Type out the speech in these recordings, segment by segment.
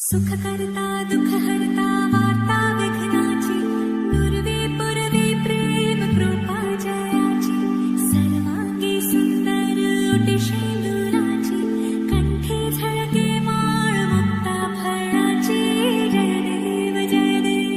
सुख करता दुःख हरता वार्ता विघ्नाची नुरवी पुरवी प्रेम कृपा जयाची सर्वांगी सुंदर ओटी शेंदुराची कंठी झळके माळ मुक्ता फळाची जय देव जय देव.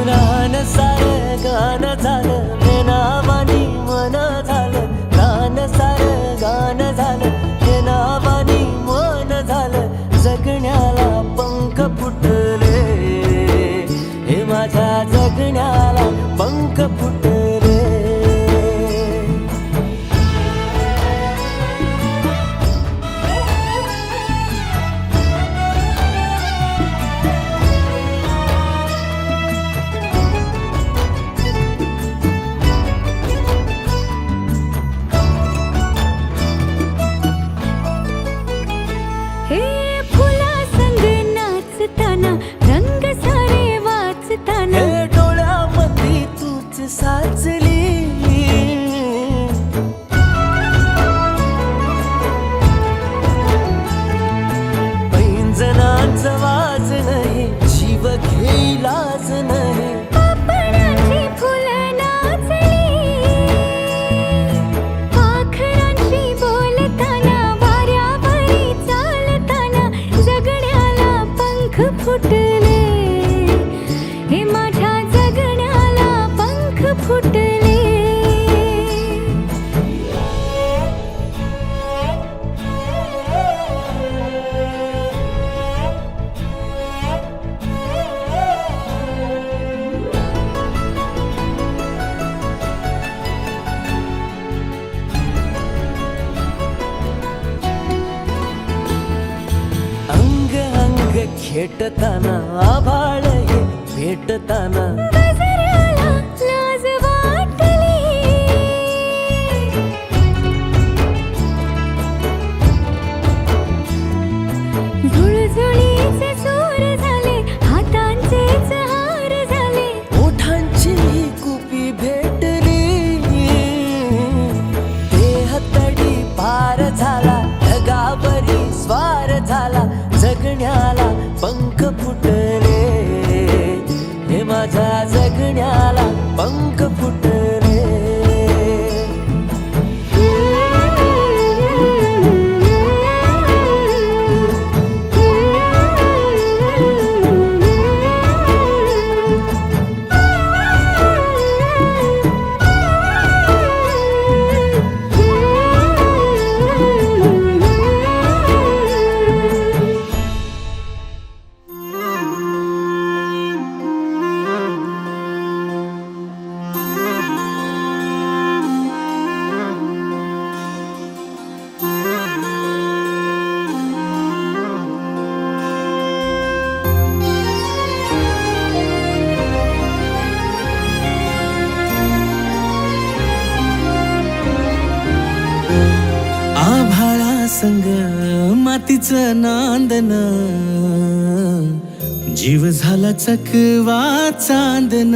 रान सार गान झालं मेनावानी मन झालं रान सार गान झालं मेनावानी मन झालं जगण्याला पंख फुटले हे माझ्या जगण्याला पंख फुटले. हे डोळ्यामध्ये तूच साचली पैंजणांचं वाज नाही जीव घेईलाच नाही पाखरांची बोलताना वाऱ्यावरी चालताना जगण्याला पंख फुटले हे माझ्या जगण्याला पंख फुटले. अंग अंग खेटताना आभाळ हे भेटताना गजराला लाज वाटली झुळझुळीचे सूर झाले हातांचेच हार झाले ओठांची कुपी भेटली देह तडी पार झाला ढगावरी स्वार झाला जगण्याला पंख फुटले हे माझ्या जगण्याला पंख फुटले. संग मातीचं नांदन जीव झाला चकवा चांदन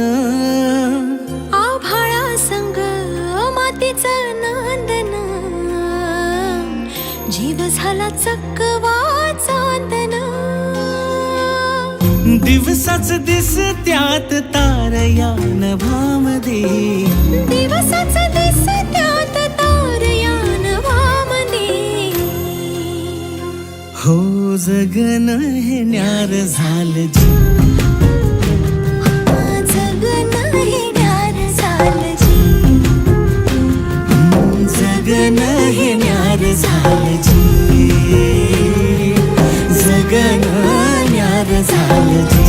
आभाळा संग मातीचं नांदन जीव झाला चकवा चांदन दिवसाच दिस त्यात तारया नभामध्ये दिवसाच दिस त्यात तारया नभामध्ये हो जगन हे न्यार झालं जी जगन हे न्यार झालं जी जगन हे न्यार झालं जी, जगणं न्यार झालं जी.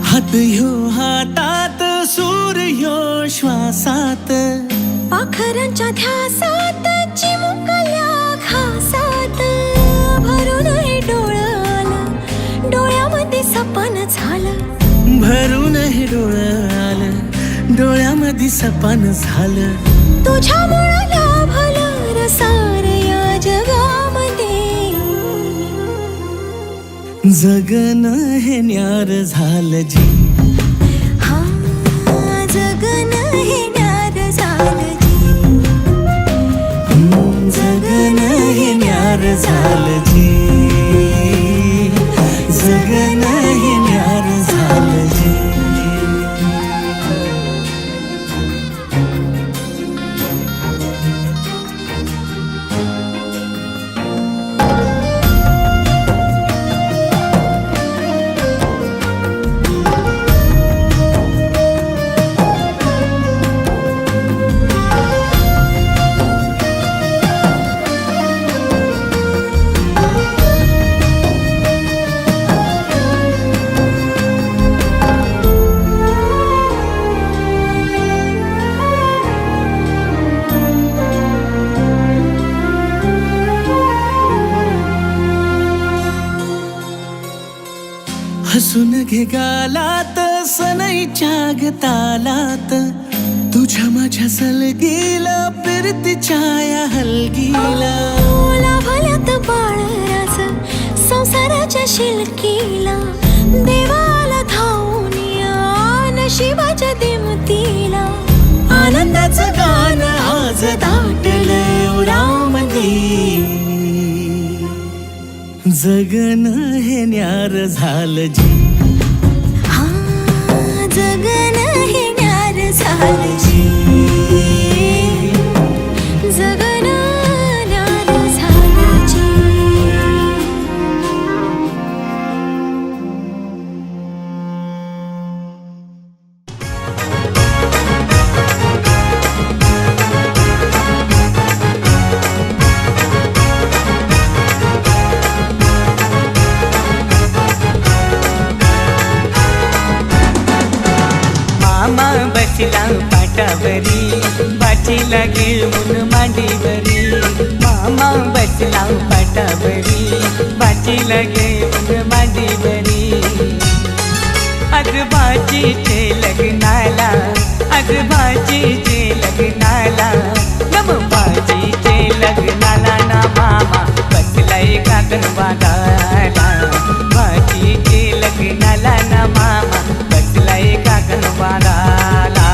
हात ह्यो हातात, सूर ह्यो श्वासात, पाखरांच्या ध्यासात, चिमुकल्या घासात, भरून हे डोळं आलं, डोळ्यामध्ये सपन झालं, भरून हे डोळं आलं, डोळ्यामध्ये सपन झालं. तुझ्यामुळं लाभलं रसार या जगामध्ये, जगणं हे न्यार झालं जी. हा जगणं हे न्यार झालं जी, जगणं हे न्यार झालं जी, जगणं हे न्यार झालं जी. हसून घे गालात, सनईच्या गतालात, तुझ्या माझ्या सलगीला, फिरतीच्या या हलगीला, लाभल्यात बाळराज संसाराच्या शिलकीला, देवाला धावून या नशिबाच्या दिमतीला, आनंदाचं गाण आज दाटलं उरामध्ये, जगणं हे न्यार झालं जी. हा जगणं हे न्यार झालं जी, जगणं न्यार झालं जी. मामा बसला पाटावरी, बाचीला घेऊन मांडीवरी. मामा बसला पाटावरी, बाचीला घेऊन मांडीवरी. आज बाचीचे लग्नाला, आज बाचीचे लग्नाला, नम बाचीचे लग्नाला ना मामा बसलाय काकण बागाला. बाचीचे लग्नाला ना मामा बसलाय काकण बागाला.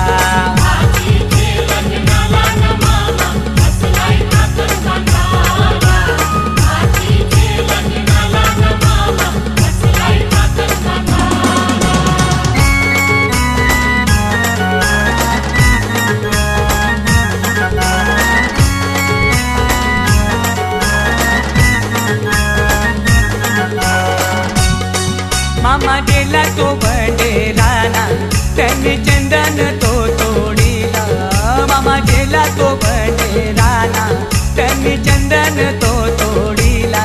मामा गेला तो बंडेराना, त्यांनी चंदन तो तोडीला. मामा गेला तो बंडेराना, त्यांनी चंदन तो तोडीला.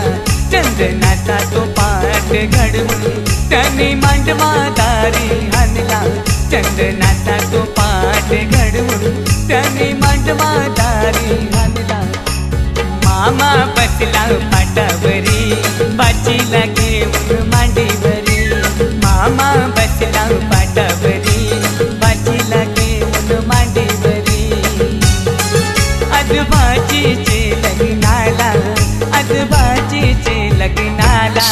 चंदनाचा तो पाट घडवून त्यांनी मांडमादारी आणला. चंदनाचा तो पाट घडवून त्यांनी मांडमादारी आणला. मामा बसला पाटावरी, बाचीला घेऊन मांडीवरी. मामा बसला पाटावरी, बाचीला घेऊन मांडीवरी. आज बाचीचे लग्नाला, आज बाचीचे लग्नाला,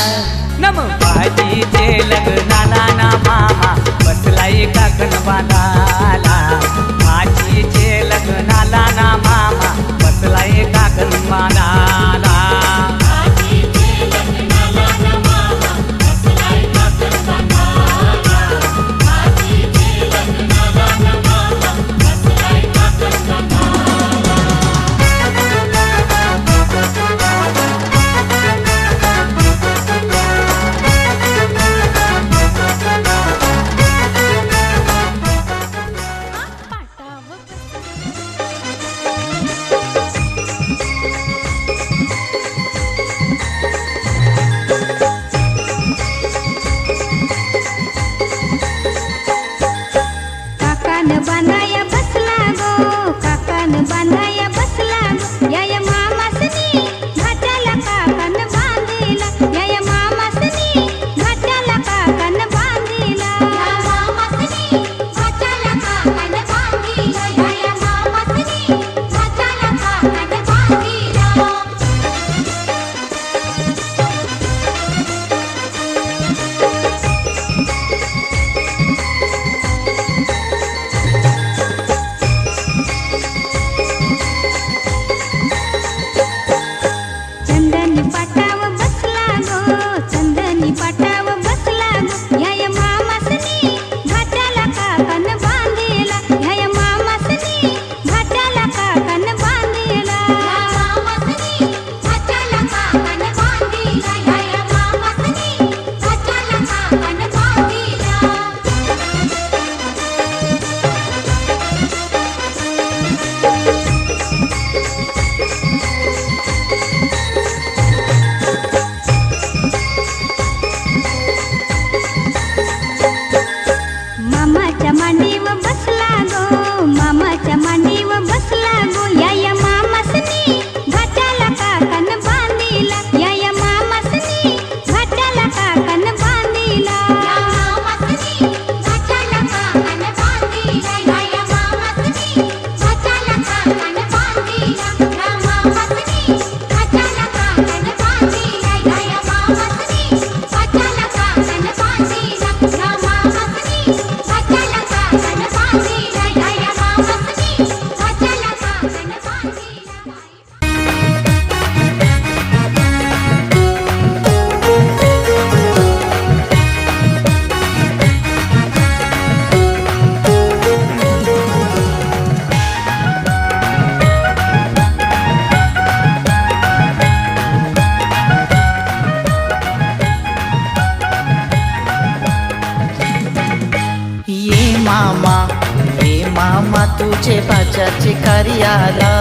नम बाचीचे लग्नाला ना मामा बसलाय काकण बांधाला. बाचीचे लग्नाला ना मामा बसलाय काकण बांधाला. बाच्याचे कार्याला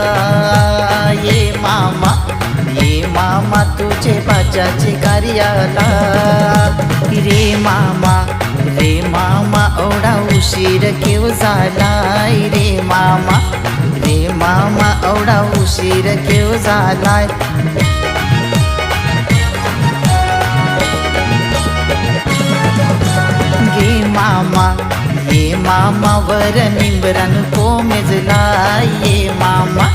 ये मामा तुझे बाच्याचे कार्याला रे मामा एवढा उशीर केव झालाय रे मामा एवढा उशीर केव झालाय ये मामा वर निंबरान कोमेजलाय ये मामा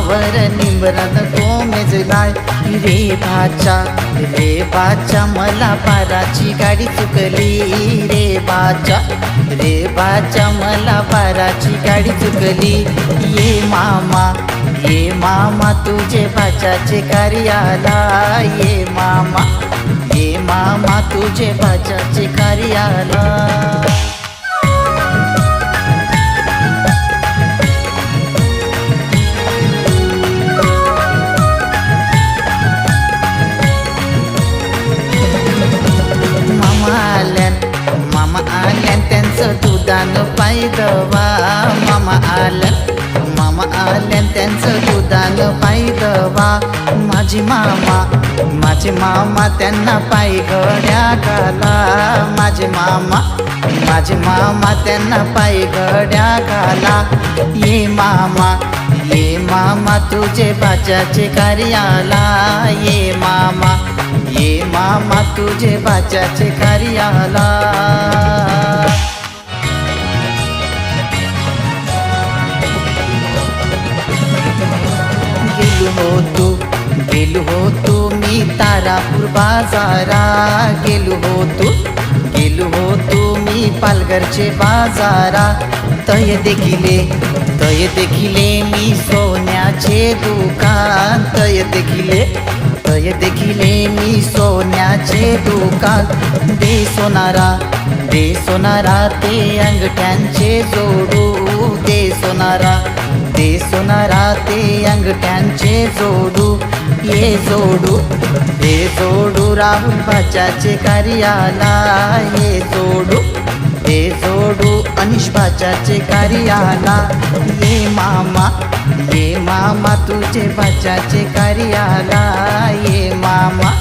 वर निंबरान कोमेजलाय रे बाचा मला बाराची गाडी चुकली रे बाचा मला बाराची गाडी चुकली ये मामा तुझे बाच्याचे कार्याला ये मामा तुझे बाच्याचे कार्याला मामा आल्यान त्यांचं दुधानं पायदवा मामा आल्यान त्यांचं दुधानं पायदवा माझे मामा त्यांना पायघड्या घाला माझे मामा त्यांना पायघड्या घाला ये मामा तुझे बाच्याचे कार्याला ये मामा तुझे बाच्याचे कार्याला गेलो हो तू मी तारापूर बाजारा गेलो हो तू मी पालघरचे बाजारा तय देखिले मी सोन्याचे दुकान तय देखिले मी सोन्याचे दुकान दे सोनारा ते अंगठ्यांचे जोडू दे सोनारा ते अंगठ्यांचे जोडू ये जोडू राहुल बाच्याचे कार्याला ये जोडू अनिश बाच्याचे कार्याला ये मामा तुझे बाच्याचे कार्याला ये मामा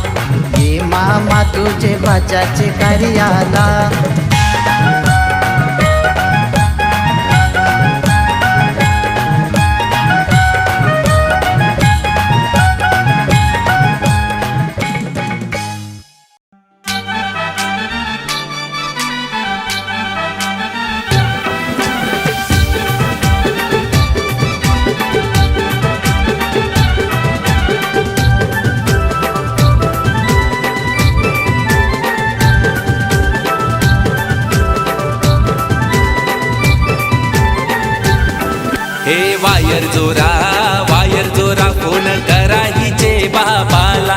तुझे बाच्याचे कार्याला हे वायर जोरा फोन करा हिचे बाबाला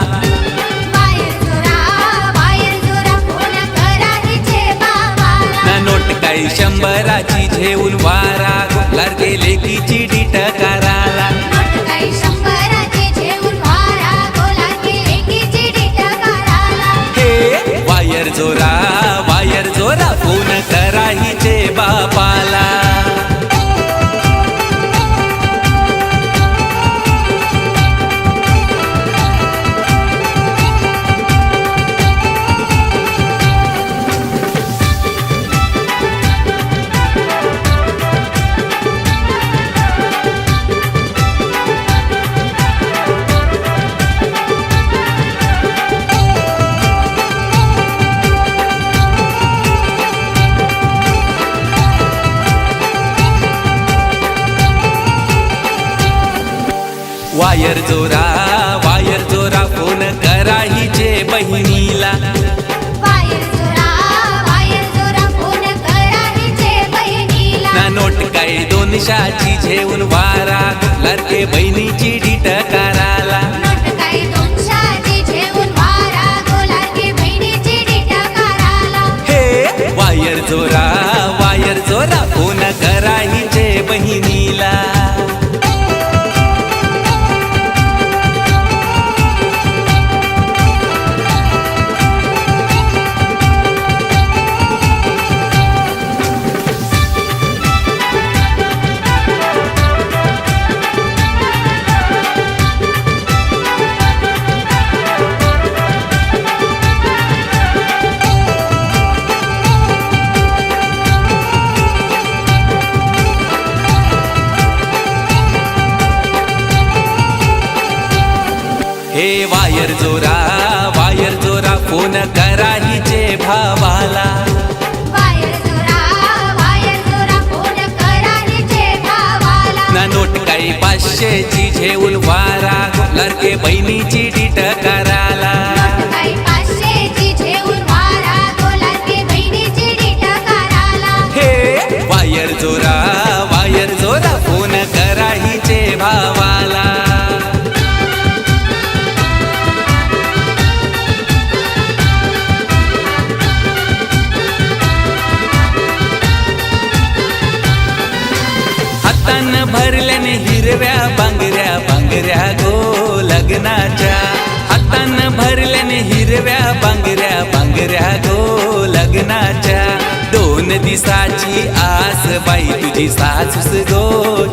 फोन करा हिचे बाबाला ना नोट काही 100ची झेऊन वारा गोलार गेले की चिडी टकाराला नोट काही 100ची झेऊन वारा गोलार गेले की चिडी टकाराला हे वायर जोरा फोन करा हिचे बाबाला वायर जोरा फोन करा हिचे बहिणीला वायर जोरा फोन करा हिचे बहिणीला ना नोट काय 200ची झेऊन वारा लाडके बहिणीची डीट कराला नोट काही 200ची झेऊन वारा गोलार की बहिणीची डीट कराला हे वायर जोरा फोन करा हिचे बहिणीला हे वायर जोरा फोन करा हिचे भावाला. वायर जोरा फोन करा हिचे भावाला. ना नोट काही 500ची झेऊन वारा लाडके बहिणीची डीट कराला. नोट काही 500ची झेऊन वारा लाडके बहिणीची डीट कराला. हे वायर जोरा फोन करा हिचे भावाला. हातान भरल्याने हिरव्या बांगऱ्या गो लग्नाच्या. हातान भरल्याने हिरव्या बांगऱ्या गो लग्नाच्या. 2 दिसाची आस बाई तुझी सासूस गो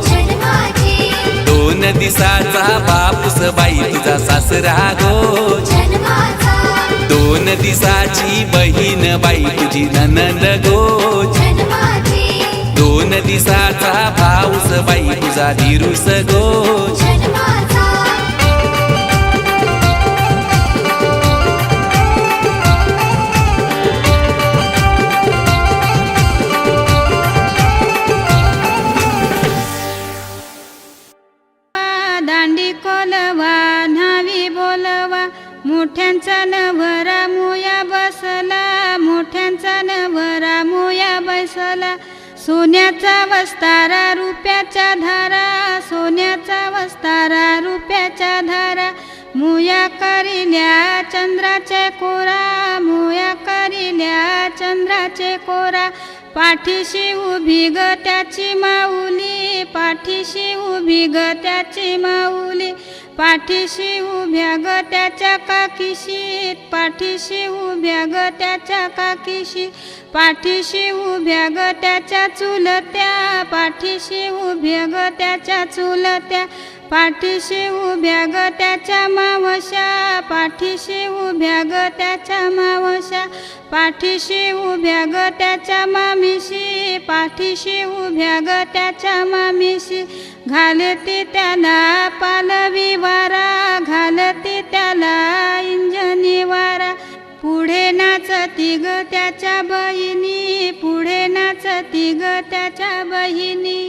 जन्माची. 2 दिसाचा बापूस बाई तुझा सासरा गो जन्माचा. 2 दिसाची बहीण बाई तुझी ननंद गो जन्माची. 2 दिसाचा भाऊस बाई तुझा धीरूस गो. जन्माचा. दांडी कोलवा न्हावी बोलवा मोठ्यांचा नवरा मुया बसला. मोठ्यांचा नवरा मुया बसला. सोन्याचा वस्तारा रुपयाच्या धारा. सोन्याचा वस्तारा रुपयाच्या धारा. मुया करिल्या चंद्राचे कोरा. मुया करिल्या चंद्राचे कोरा. पाठीशी उभी ग त्याची माऊली. पाठीशी उभी ग त्याची माऊली. पाठीशी उभ्या ग त्याच्या काकीशी. पाठीशी उभ्या ग त्याच्या काकीशी. पाठीशी उभ्या ग त्याच्या चुलत्या. पाठीशी उभ्या ग त्याच्या चुलत्या. पाठीशी उभ्या ग त्याच्या मावश्या. पाठीशी उभ्या ग त्याच्या मावश्या. पाठीशी उभ्या ग त्याच्या मामीशी. पाठीशी उभ्या ग त्याच्या मामीशी. घालती त्याला पालवी वारा. घालती त्याला इंजनी वारा. पुढे नाचती ग त्याच्या बहिणी. पुढे नाचती ग त्याच्या बहिणी.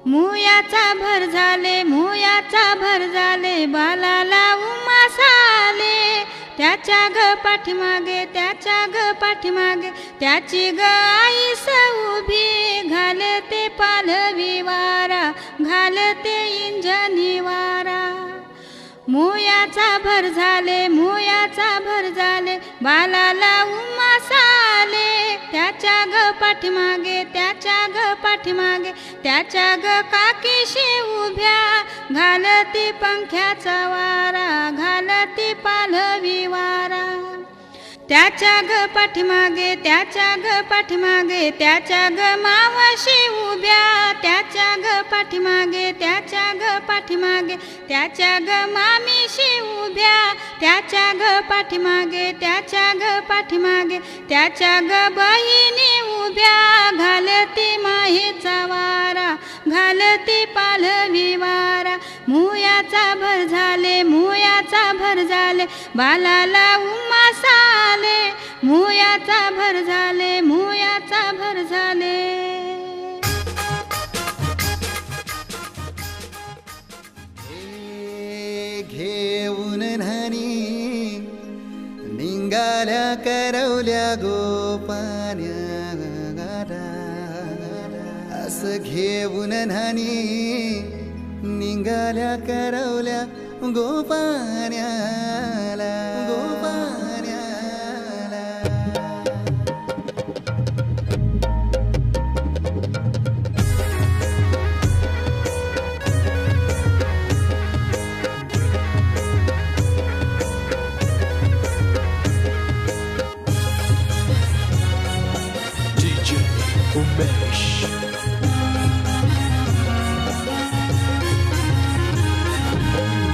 मुयाचा भर झाले. मुयाचा भर झाले. बालाला उमास आले. त्याच्या ग पाठीमागे. त्याच्या ग पाठीमागे. त्याची ग आईस उभी. घालते पालवी वारा. घालते इंजनी वारा. मुयाचा भर झाले. मुयाचा भर झाले. बालाला उमास आले. त्याच्या ग पाठीमागे. त्याच्या ग पाठीमागे. त्याच्या ग काकीशी उभ्या. घालती पंख्याचा वारा. घालती पालवी वारा. त्याच्या ग पाठीमागे. त्याच्या ग पाठीमागे. त्याच्या ग मावशी उभ्या. त्याच्या ग पाठीमागे. त्याच्या ग पाठीमागे. त्याच्या ग मामीशी उभ्या. त्याच्या ग पाठीमागे. त्याच्या ग पाठीमागे. त्याच्या ग बहिणी उभ्या. घालती माहीचा वारा. घालती पालवी वारा. मुयाचा भर झाले. मुयाचा भर झाले. बालाला उमास आले. मुयाचा भर झाले. मुयाचा भर झाले. घेऊन न्हाणी निघाल्या करवल्या गोपान्या. असं घेऊन न्हाणी निघाल्या करवल्या गोपान्याला. गोपान्याला.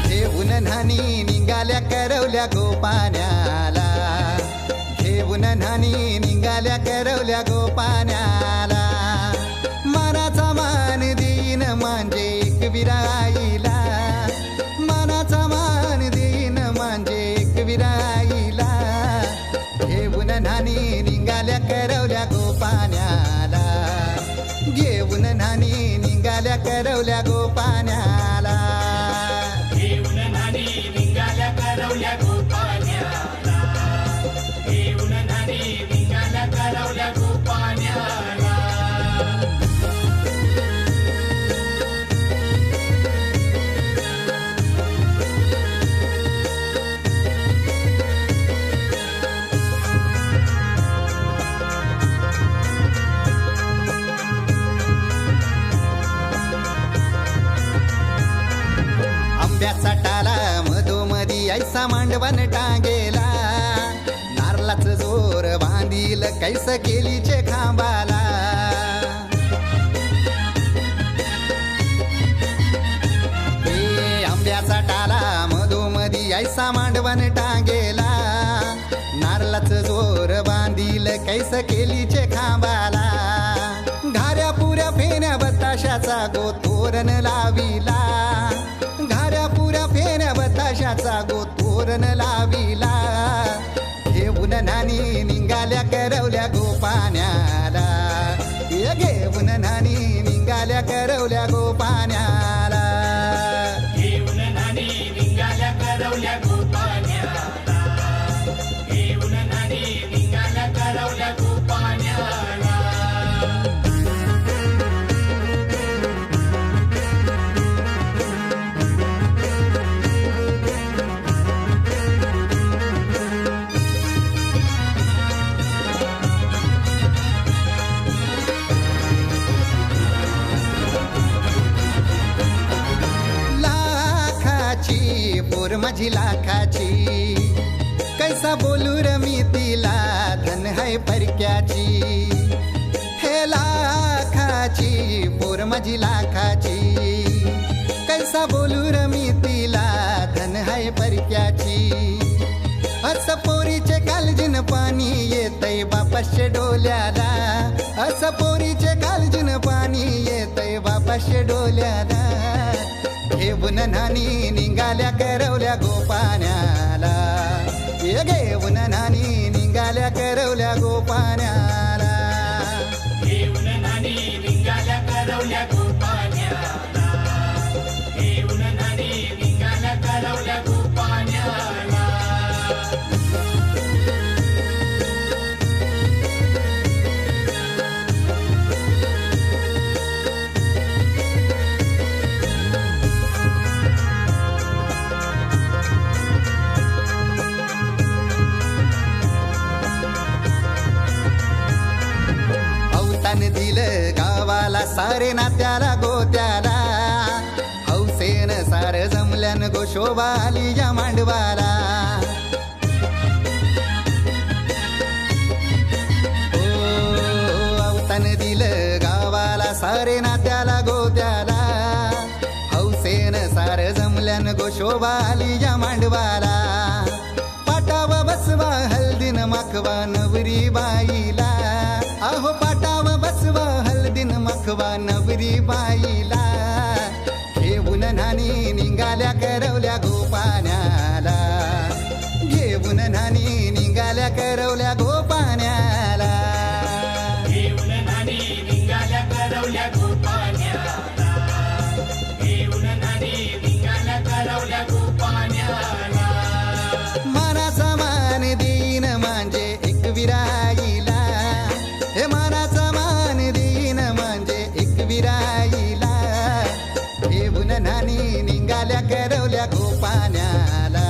घेऊन न्हाणी निघाल्या करवल्या गोपान्याला. घेऊन न्हाणी निघाल्या करवल्या गोपान्याला. मनाचा मान देईन म्हणजे एक विराईला. मनाचा मान देईन करवल्या गोपाण्याला घेऊन नानी निघाल्या करवल्या गोपाण्याला आंब्याचा टाला मधोमधी ऐसा मांडवण टांगेला नारलाच जोर बांधील कैस केलीचे खांबाला हे आंब्याचा टाला मधोमधी ऐसा मांडवण टांगेला नारलाच जोर बांधील कैस केलीचे खांबाला घाऱ्या पुऱ्या फेण्या बताशाचा गोतोरण लाविला घाऱ्या पुऱ्या फेण्या बताशाचा गोतोरण लाविला घेऊन नानी निघाल्या करवल्या गोपाण्याला घेऊन नानी निघाल्या करवल्या गोपाण्याला घेऊन नानी निघाल्या करवल्या गोपाण्याला घेऊन नानी निघाल्या करवल्या गोपाण्याला पोर माझी लाखाची कैसा बोलू र मी तिला धन है परक्याची हे लाखाची पोर माझी लाखाची कैसा बोलू र मी तिला धन है परक्याची अस पोरीचे कालजीन पाणी येतय बापाशे डोल्याला अस पोरीचे कालजीन पाणी येतय बापाशे डोल्याला घेऊन नानी निघाल्या करवल्या गोपाण्याला घेऊन नानी निघाल्या करवल्या गोपाण्याला घेऊन नानी निघाल्या करवल्या गोपाण्याला घेऊन नानी निघाल्या करवल्या गोपाण्याला दिलं गावाला सारे नात्याला गोत्याला हौसेन सार जमल्यान गोशोभा आली या मांडवाला अवतान दिलं गावाला सारे नात्याला गोत्याला हौसेन सार जमल्यान गोशोभा आली या मांडवाला पाटावा बसवा हल्दीन माखवा नवरी बाईला अहो पाटावा बसवा हल्दीन मखवा नवरी बाईला घेऊन नानी निघाल्या करवल्या गोपाण्याला घेऊन नानी निघाल्या करवल्या गोपाण्याला घेऊन नानी निघाल्या करवल्या गोपाण्याला घेऊन नानी निघाल्या करवल्या गोपाण्याला मानाचा मान देईन म्हणजे एक विराईला हे मानाचा मान देईन म्हणजे एक विराईला घेऊन नानी निघाल्या करवल्या गोपाण्याला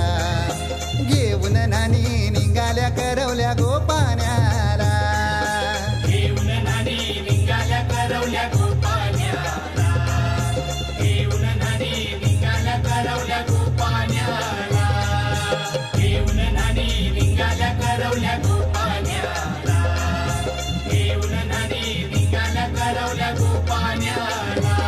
घेऊन नानी निघाल्या करवल्या गोपाण्याला घेऊन नानी निघाल्या करवल्या गोपाण्याला घेऊन नानी निघाल्या करवल्या गोपाण्याला घेऊन नानी निघाल्या करवल्या गोपाण्याला घेऊन नानी निघाल्या करवल्या गोपाण्याला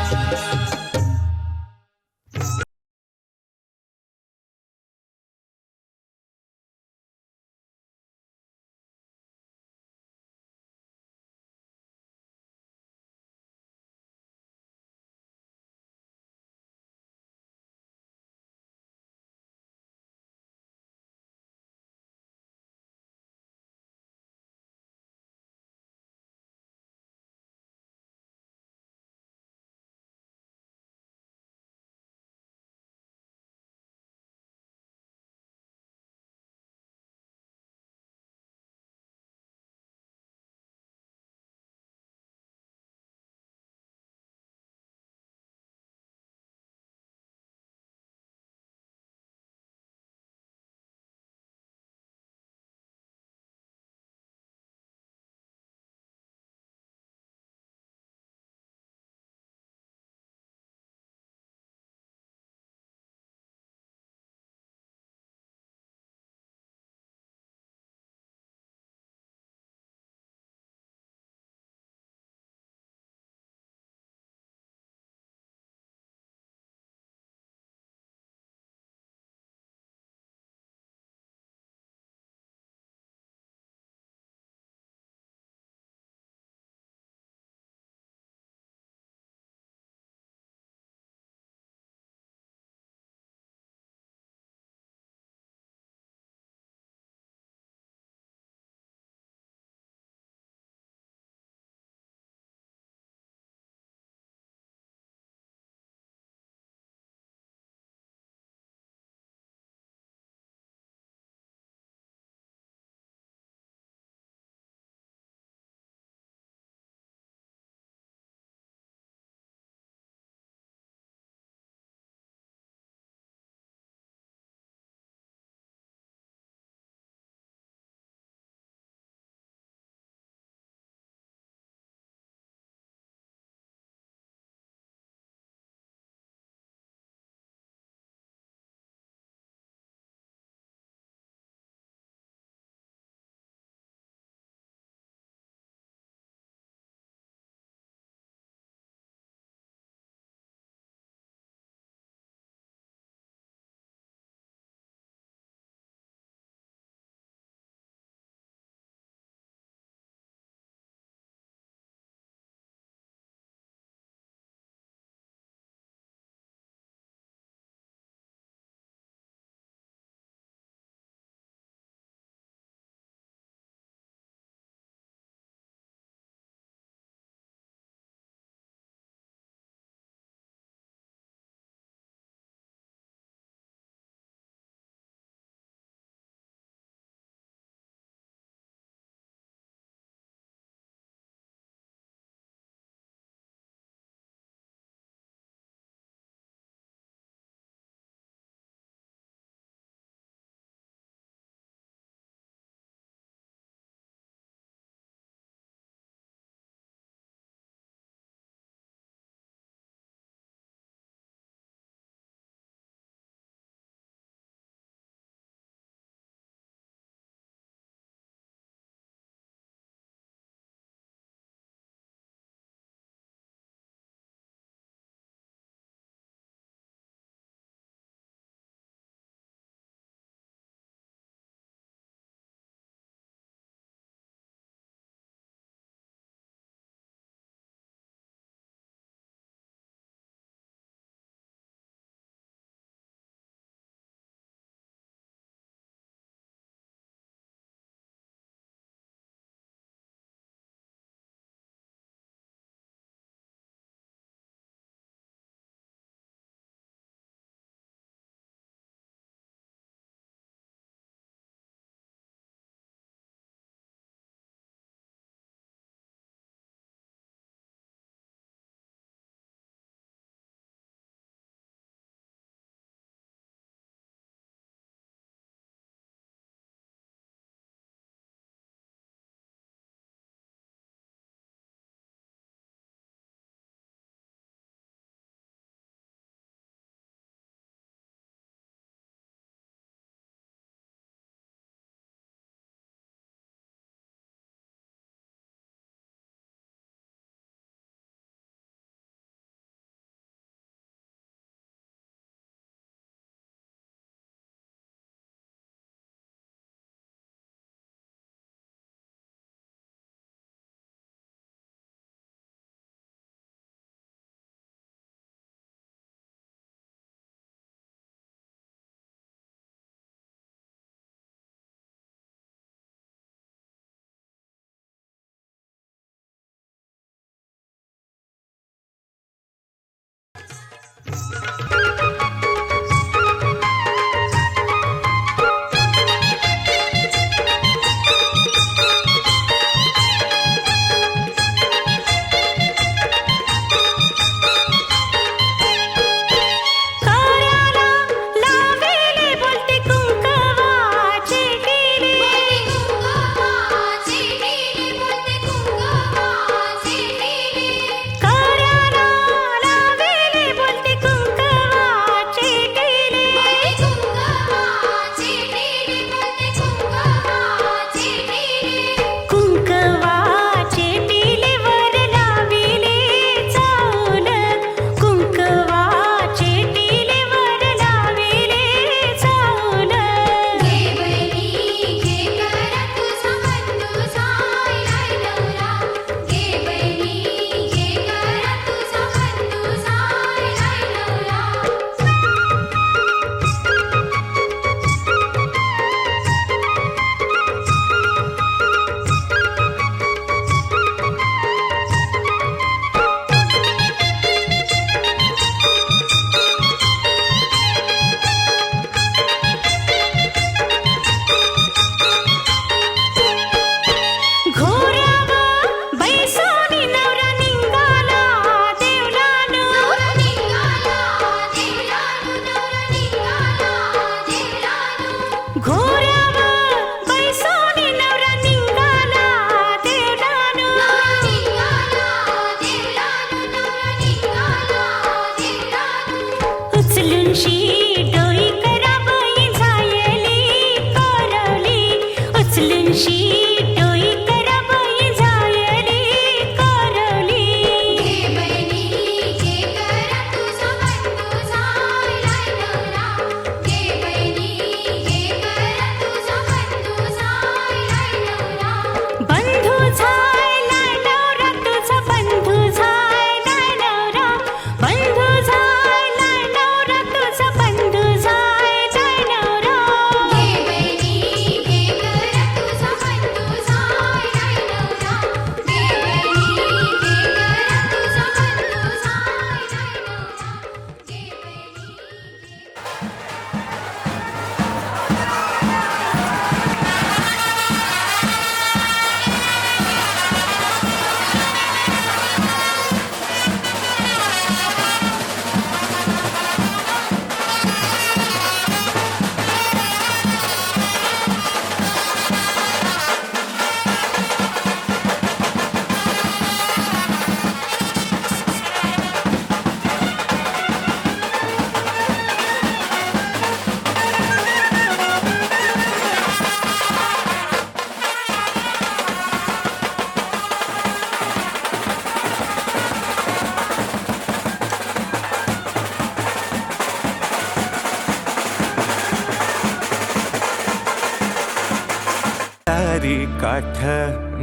जरतारी काठ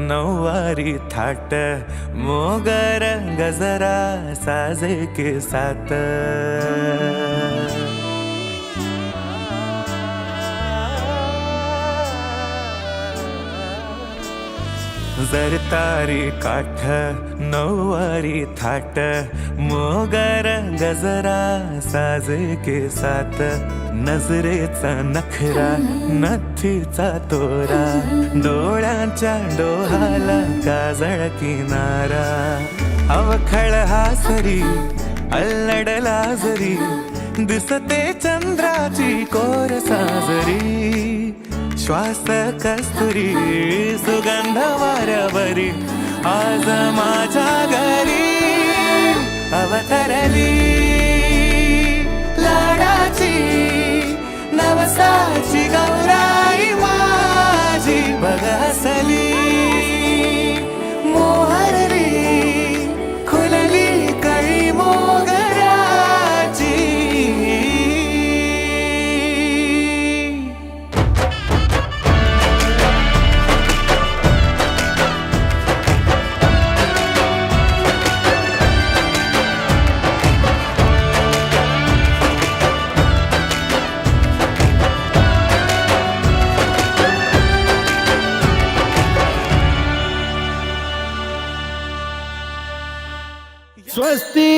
नऊवारी थाट मोगर गजरा साजे के साथ जरतारी काठ नऊवारी थाट मोगर गजरा साजे के साथ नजरेचा नखरा नथीचा तोरा डोळ्यांच्या डोहाला काजळ किनारा अवखळ हासरी अल्लडला जरी दिसते चंद्राची कोर साजरी श्वास कस्तुरी सुगंध वाऱ्यावरी आज माझ्या घरी अवतरली लाडाची नवसाची गौराई माझी बघसली मोहरली खुलली कळी मोगराची स्वस्ति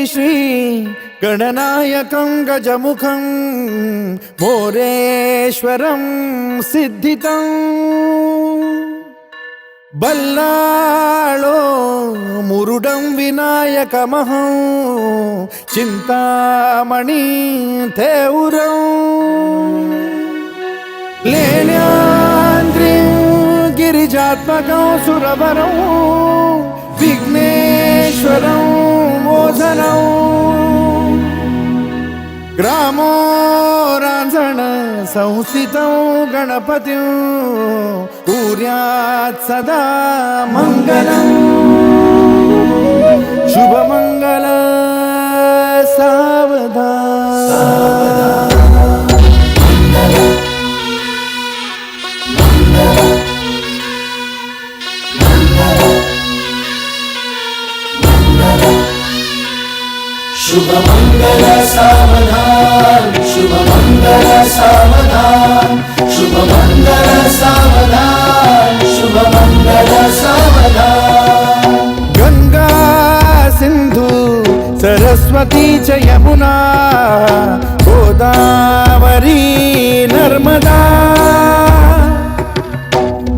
श्री गणनायकं गजमुखं मोरेश्वरं सिद्धितं बल्लाळो मुरुडं विनायकमहं चिंतामणि थेउरं लेण्याद्रिं गिरिजात्मकं सुरवरं विघ्नेश्वरं मोझनं ग्रामो रांझण संस्थितं गणपतिं कुर्यात् सदा मङ्गलम् शुभमङ्गल सावधान शुभमंगल सावधान शुभमंगल सावधान शुभमंगल सावधान शुभमंगल सावधान गंगा सिंधु सरस्वती च यमुना गोदावरी नर्मदा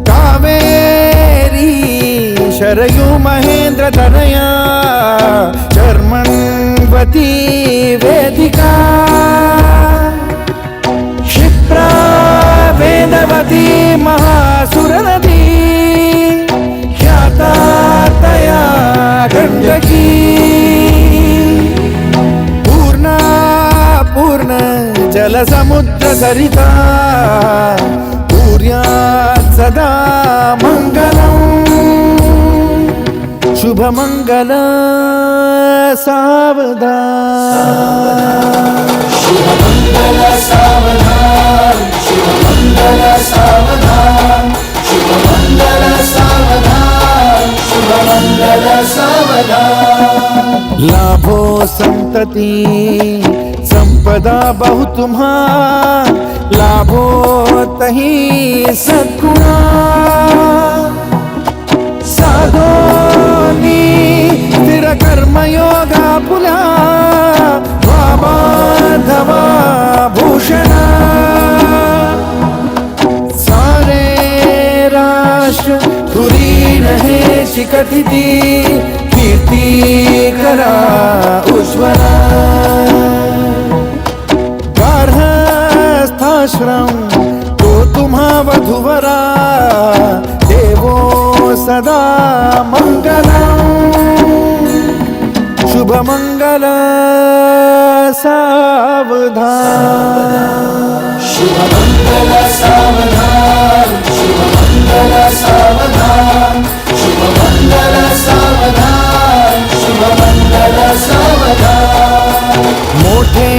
कावेरी शरयू महेंद्र तनया चर्मण्वती वेदिका क्षिप्रा वेदवती महासुरनदी ख्याता तया गण्डकी पूर्णा पूर्ण जलसमुद्र सरिता कुर्यात् सदा मङ्गलम् शुभमंगल सावधान शुभमंगल सावधान शुभमंगल सावधान शुभमंगल सावधान शुभमंगल सावधान लाभो संतति संपदा बहु तुम्हा लाभो तही सद्गुणा साधोनी स्थिर कर्मयोगा पुला वामाधवा भूषणा सारे राष्ट्र धुरीन हे शिकथिती कीर्ती करा उज्ज्वला गार्हस्थाश्रम तो तुम्हा वधुवरा देवो सदा मंगलम् शुभमंगल सावधान शुभमंगल सावधान शुभमंगल सावधान शुभमंगल सावधान शुभमंगल सावधान मोठे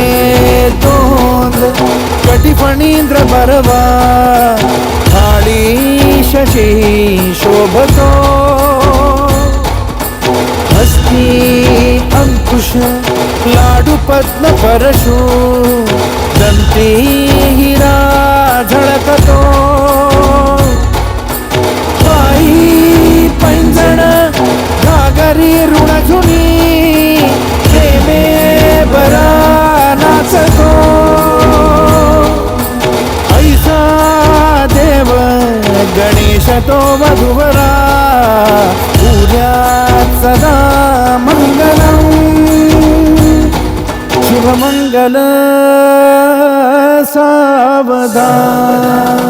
तोंड कटी फणींद्र बरवा थाळी शशी शोभतो हस्ती अंकुश लाडू पद्म परशु दंती हिरा झळकतो पायी पैंजण घागरी ऋणझुनी प्रेमे बरा नाचतो ऐसा देव गणेश तो वधुवरा उद्यात सदा मंगलम शुभमंगल सावधान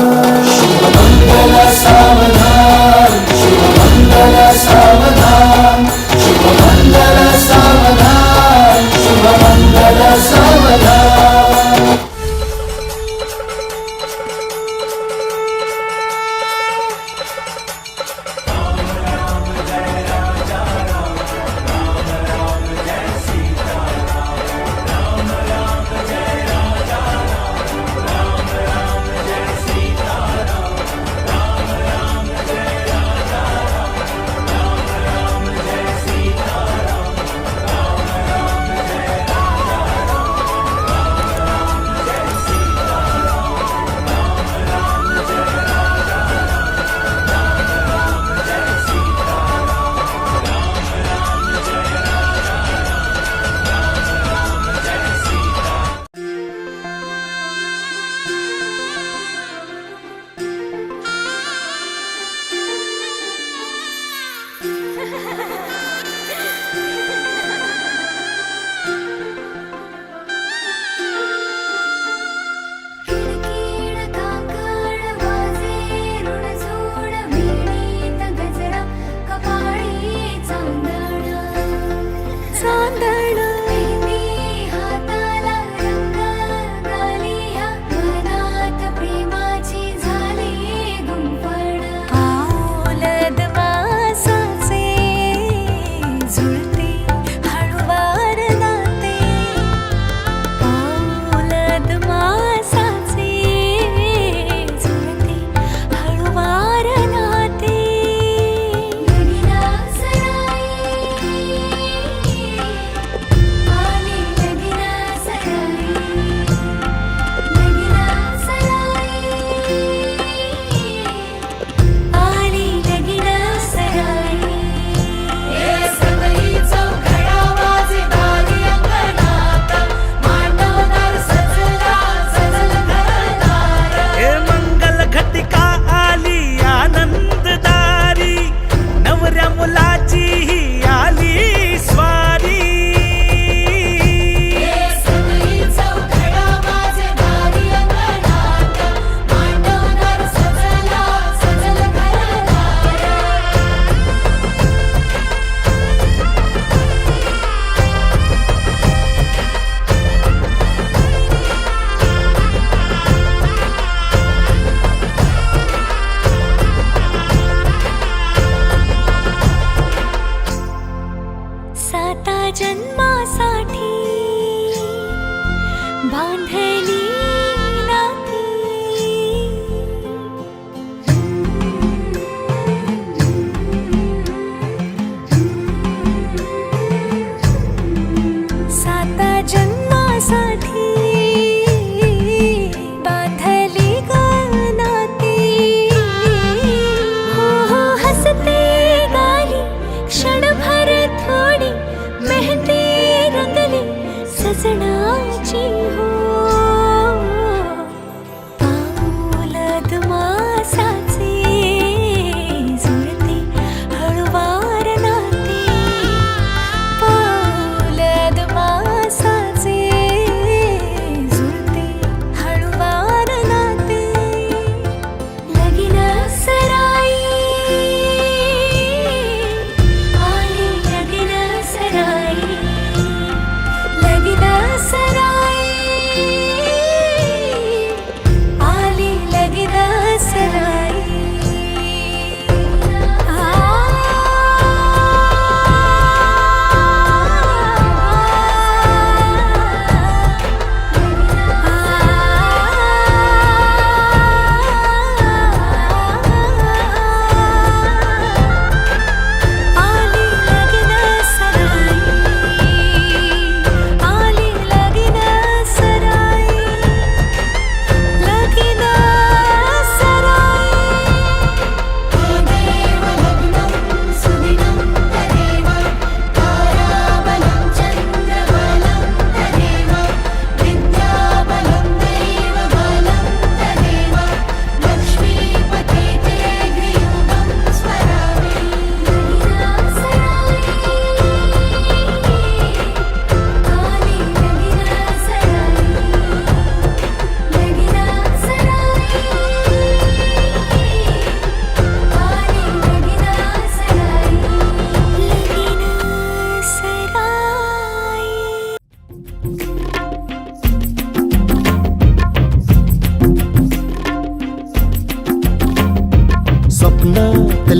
शुभमंगल सावधान शुभमंगल सावधान शुभमंगल सावधान शुभमंगल सावधान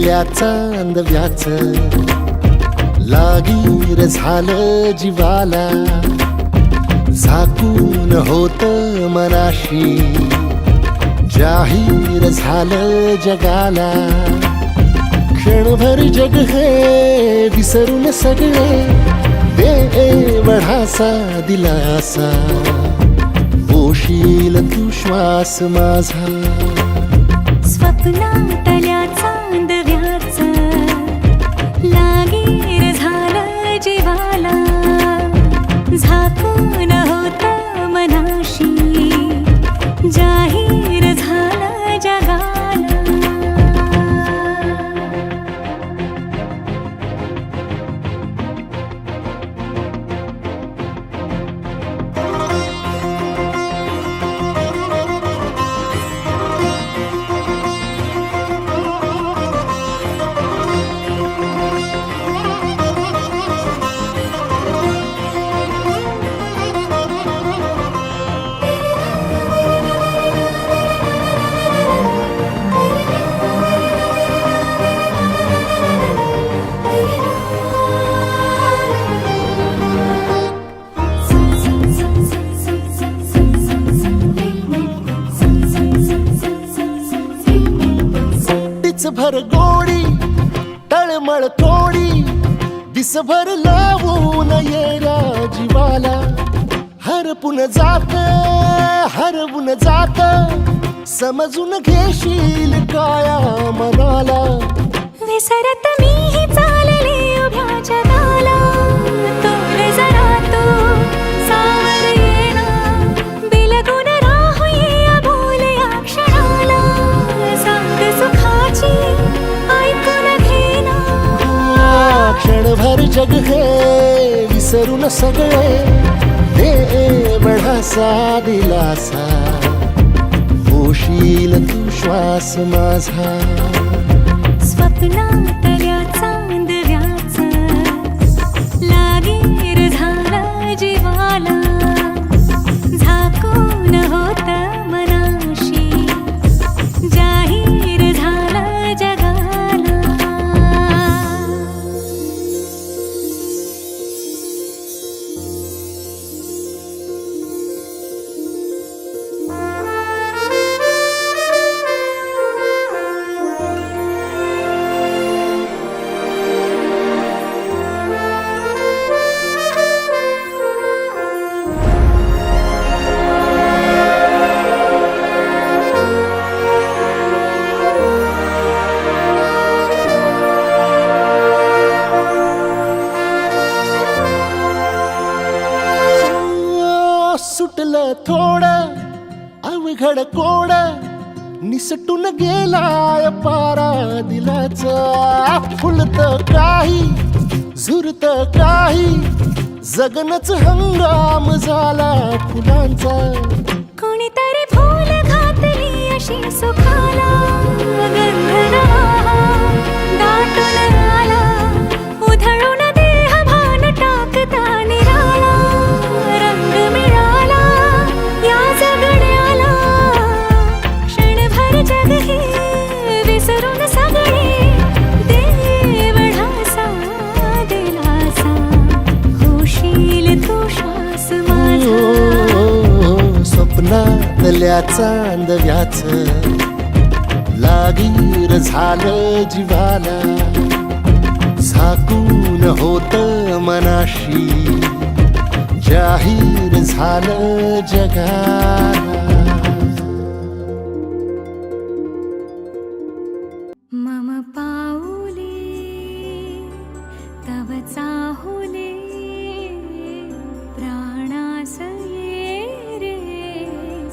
तल्या चांदव्याच लागीर झालं जीवाला झाकून होत मनाशी जाहीर झालं जगाला क्षणभर जग हे विसरून सगळे दे वढासा दिलासा पोशील तू श्वास माझा स्वप्नातल्या चांदव्याच लागीर झालं जीवाला झाकून होत मनाशी जाहीर झालं जगाला भर गोडी तळमळ थोडी दिसभर लावून येण्या जीवाला हरपून जात समजून घेशील काया मनाला विसरत मीही चालले उभ्या जगाला तोल जरा तो सावर येणा बिलगून राहूया बोल या क्षणाला सांग सुखाची ऐकून घेना क्षणभर जग हे विसरून सगळे दे वढासा दिलासा पोशील तू श्वास माझा स्वप्नातल्या चांदव्याच लागीर झालं जीवाला झाकून होत मनाशी जाहीर झालं जगाला सुटलं थोडं अवघड कोड निसटून गेलाय पारा दिलाचा फुलत काही झुरत काही जगनच हंगाम झाला फुलांचा कोणीतरी फूल घातली अशी सुखाला गंधर्वा दाटून आला उधळून देह भान टाकता निराला रंग मिळाला या जगण्याला क्षणभर जग हे विसरून सगळे देव ढासा दिलासा होशील तू श्वास माझा स्वप्नातल्या चांदव्याच लागीर झालं जीवाला झाकून होत मनाशी जाहीर झालं जगाला मम पाऊले तव चाहुले प्राणास ये रे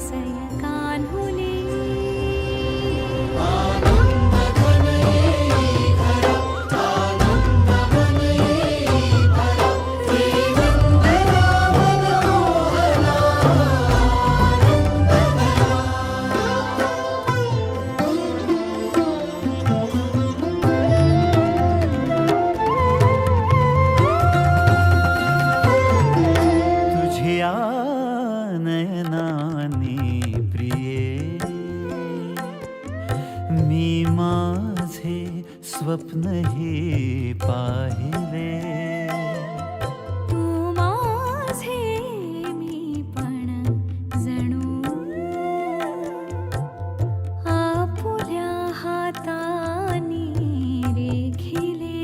सय कान्हुले तुझ्या नयनाने प्रिये मी माझे स्वप्नही पाहिले तू माझे मी पण जणू आपुल्या हातानी रेखिले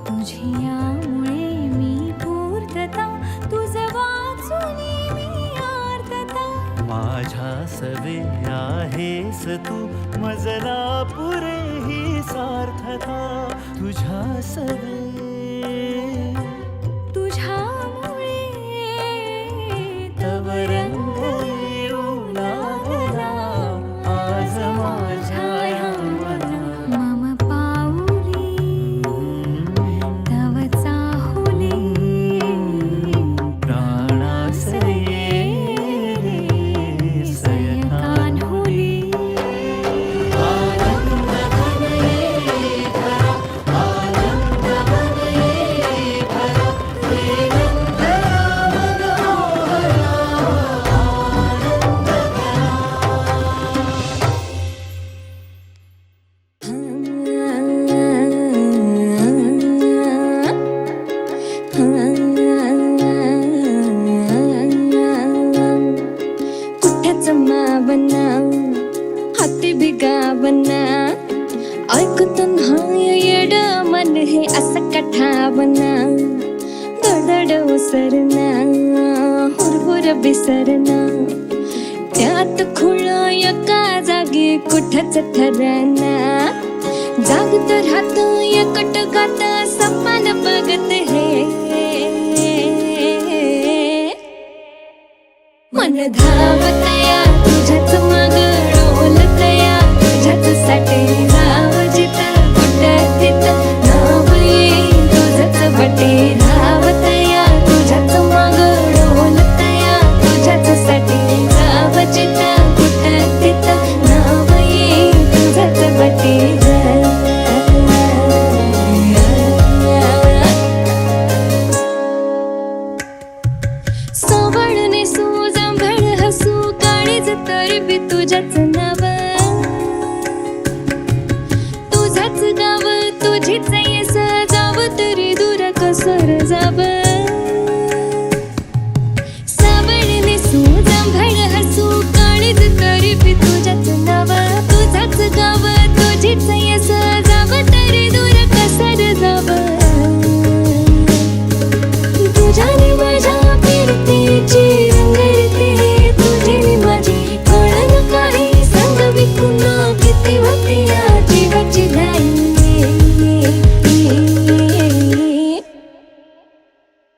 तुझी यामुळे मी पूर्तता तुझ वाचुनी मी आर्तता माझ्या सवे आहेस तू मजला पुरे ही सार्थता तुझ्या सवे तुझ्यामुळे तव रंग येऊ लागला आज माझ्या या मना मम पाऊली तव चाहुले प्राणासये रे सयकान कान्हुले कुठ्याच मावना हाती बिगावना ऐकत नाही येड मन हे असं कठावना दडड उसरना हुरहुर बिसरना त्यात खुळ एका जागी कुठच ठरना जागत राहत एकट गात समान बघत हे मन धावतया तुझ्याच माग डोलतया तुझ्याच साठी राव जिता कुठं तिथं नाव येईल तुझंच बटे धावतया तुझ्याच माग डोलतया तुझ्याच साठी राव जिता कुठं तिथं नाव येईल तुझंच बटे सावळने जांभळ हसू काळीज तर बी तुझ्याच नाव तुझाच गाव तुझीच येस जाव तरी दूर कसर जाव सावळने जांभळ हसू काळीज तरी बी तुझ्याच नाव तुझाच गाव तुझीच येस जाव तरी दूर कसर जाव तुझ्याने माझ्या फिरतेची रंगरते तुझी माझी कळण काही संग विकून किती होती या जीवाची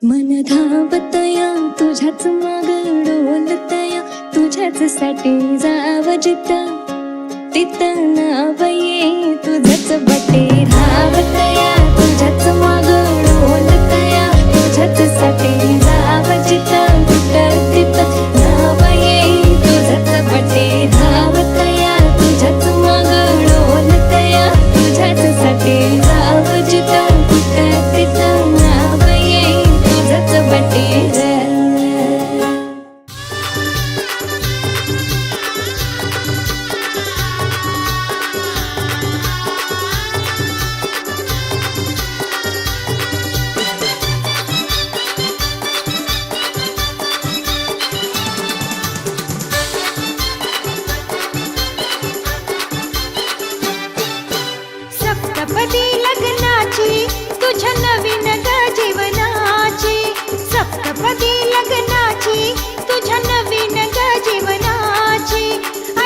मन धावतया तुझ्याच माग डोलतया तुझ्याच साठी जाव जिथं तिथं नाव ये तुझंच बटे धावतया तुझ्याच माग डोलतया तुझ्याच साठी जाव जिथं कुठं तिथं नाव ये तुझंच बटे धावतया तुझ्याच माग डोलतया तुझ्याच साठी जाव जिथं कुठं तिथं नाव ये तुझंच बटे सप्तपदी लग्नाची तुझ्या नवीन ग जीवनाची सप्तपदी लग्नाची तुझ्या नवीन ग जीवनाची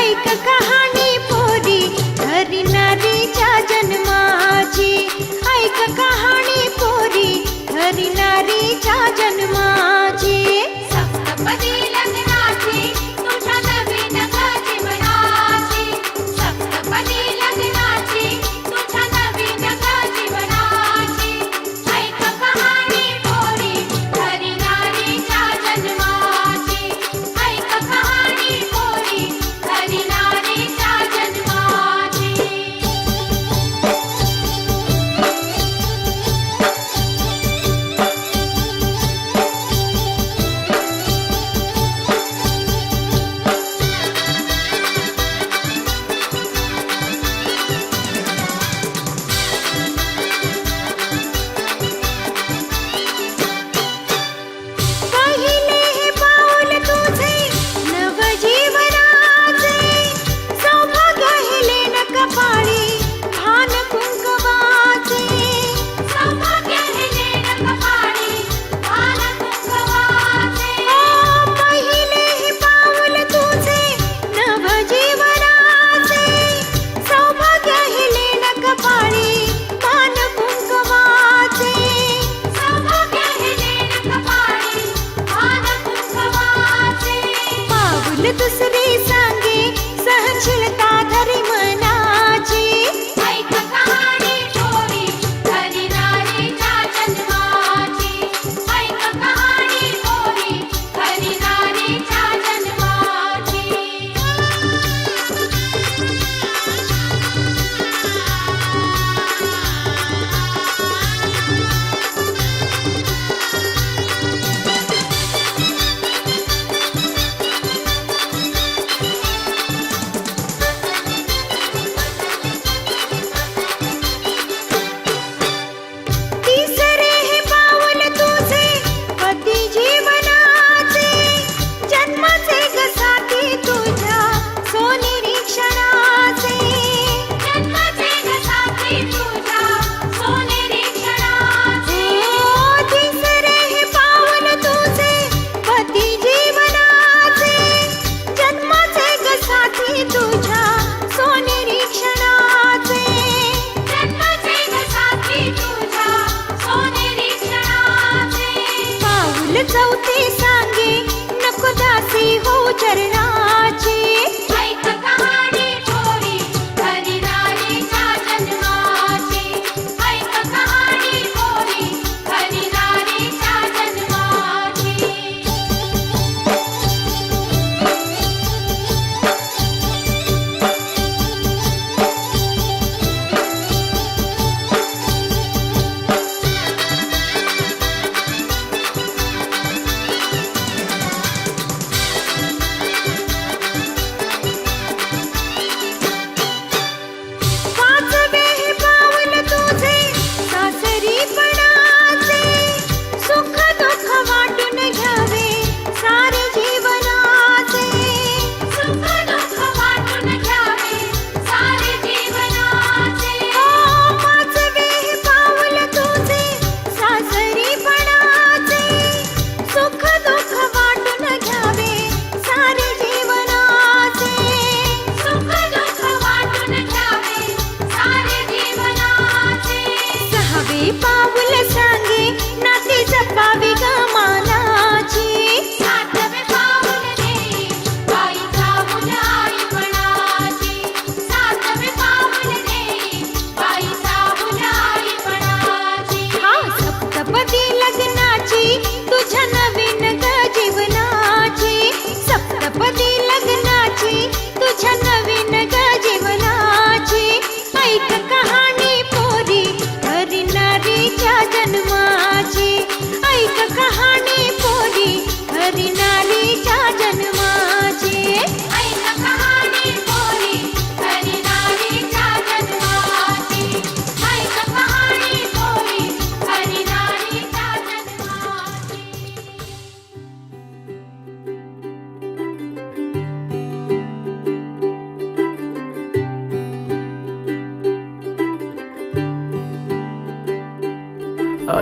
ऐक कहाणी पोरी हरी नारीच्या जन्माची ऐक कहाणी पोरी हरी नारीच्या जन्माची सप्तपदी लग्नाची तुझ्या नवीन ग जीवनाची सप्तपदी लग्नाची तुझ्या नवीन ग जीवनाची ऐक कहाणी पोरी हरी नारीच्या जन्माची ऐक कहाणी पोरी हरी नारीच्या जन्माची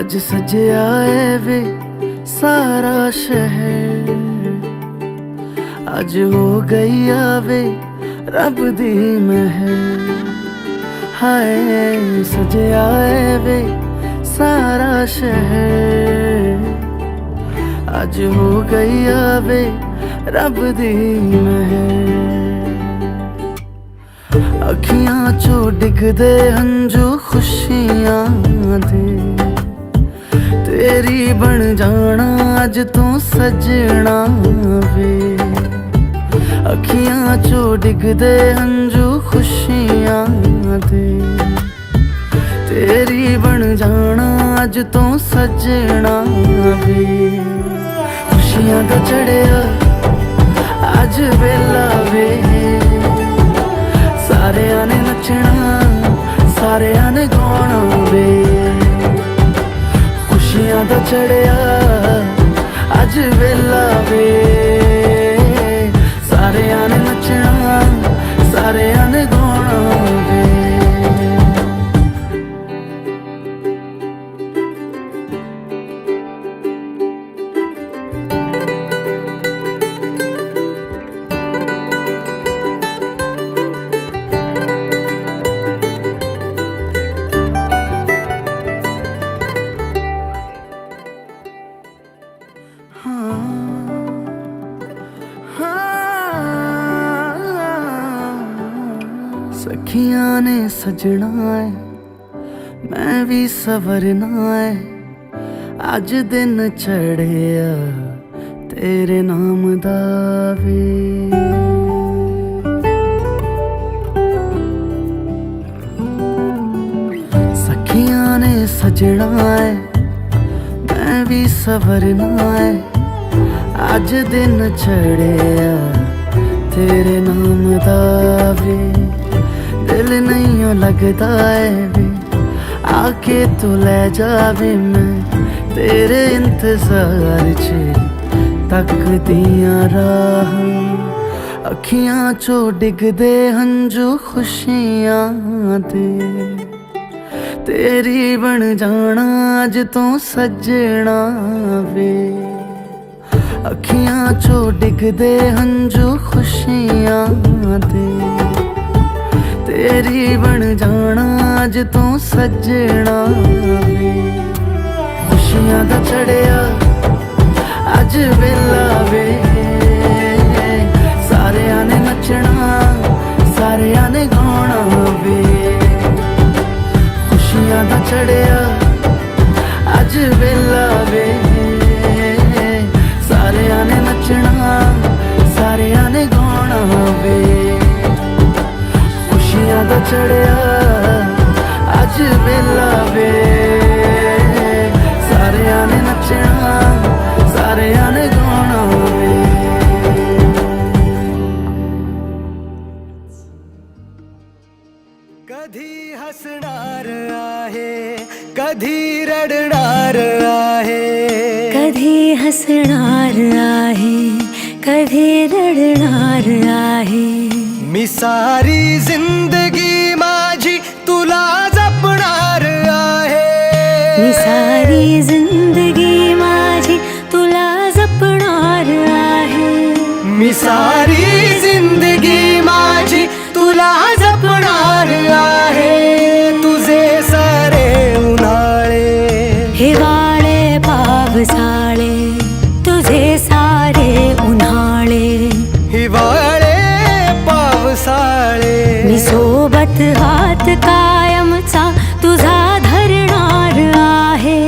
आज सजया है वे सारा शहर, आज हो गई आवे रब दी महर। हाय सजया है वे सारा शहर, आज हो गई आवे रब दी महर। अखियां चो डिगदे हंजू खुशियां दे, तेरी बन जाना अज तू सजना वे। अखियां चो डिगदे हंजू खुशियां दे, तेरी बन जाना अज तू सजना वे। खुशियां दा चढ़िया अज वेला वे, सारियां ने नचना सारियां ने गाना वे। खुशियां दा चढ़िया अज वेला वे, सारियां ने नचना सारियां ने गाना वे। सखियां ने सजना है मैं भी सवरना है, अज दिन चढ़िया तेरे नाम दा वे। सखियां ने सजना है मैं भी सवरना है, अज दिन चढ़िया तेरे नाम दा वे। दिल नहीं लगता है वे आके तू ले जावे, मैं तेरे इंतजार च तकदियां राह। अखियां चो डिगदे हंजू खुशियां दे, तेरी बन जाना अज तू सजना वे। अखियां चो डिगदे हंजू खुशियां दे, तेरी बन जाना अज तू सजना वे। खुशियां दा चढ़िया अज वेला वे, सारियां ने नचना सारियां ने गाना वे। खुशियां दा चढ़िया अज वेला वे, सारियां ने नचना सारियां ने गाना वे। खुशियां दा चढ़िया अज वेला वे, सारियां ने नचना सारियां ने गाना वे। कधी हसणार आहे कधी रडणार आहे, कधी हसणार आहे कधी रडणार आहे। मी सारी जिंदगी माझी तुला जपणार आहे, मी सारी जिंदगी माझी तुला जपणार आहे। मी सारी जिंदगी माझी तुला जपणार आहे। तुझे सारे उन्हाळे हिवाळे पावसाळे, तुझे सारे उन्हाळे हिवाळे पावसाळे। मी सोबत हात कायमचा तुझा धरणार आहे।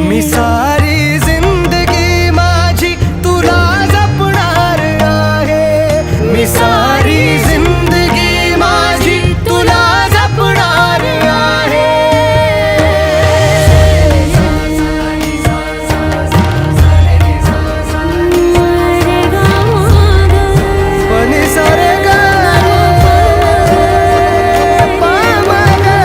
मी सारी जिंदगी माझी तुला जपणार आहे, मी सारी जिंदगी माझी तुला जपणार आहे। पनी सारे गा पा मा गा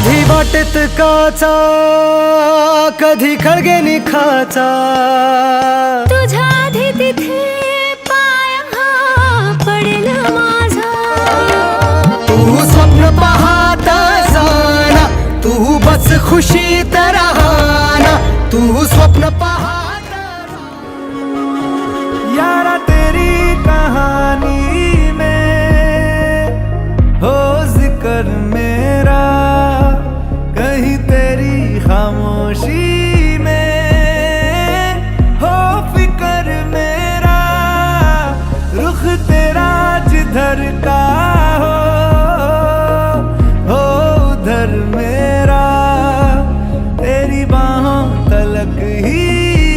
कधी वाटेत काचा, कधी खळगे निखाचा, तुझ्या आधी तिथे पाय हा पडेल माझा. तू स्वप्न पाहत जाना, तू बस खुशीत राहना, तू स्वप्न पाहत. यारा तेरी कहानी में हो जिक्र मेरा, कहीं तेरी खामोशी में हो फिक्र मेरा. रुख तेरा जिधर का हो उधर मेरा, तेरी बाहों तलक ही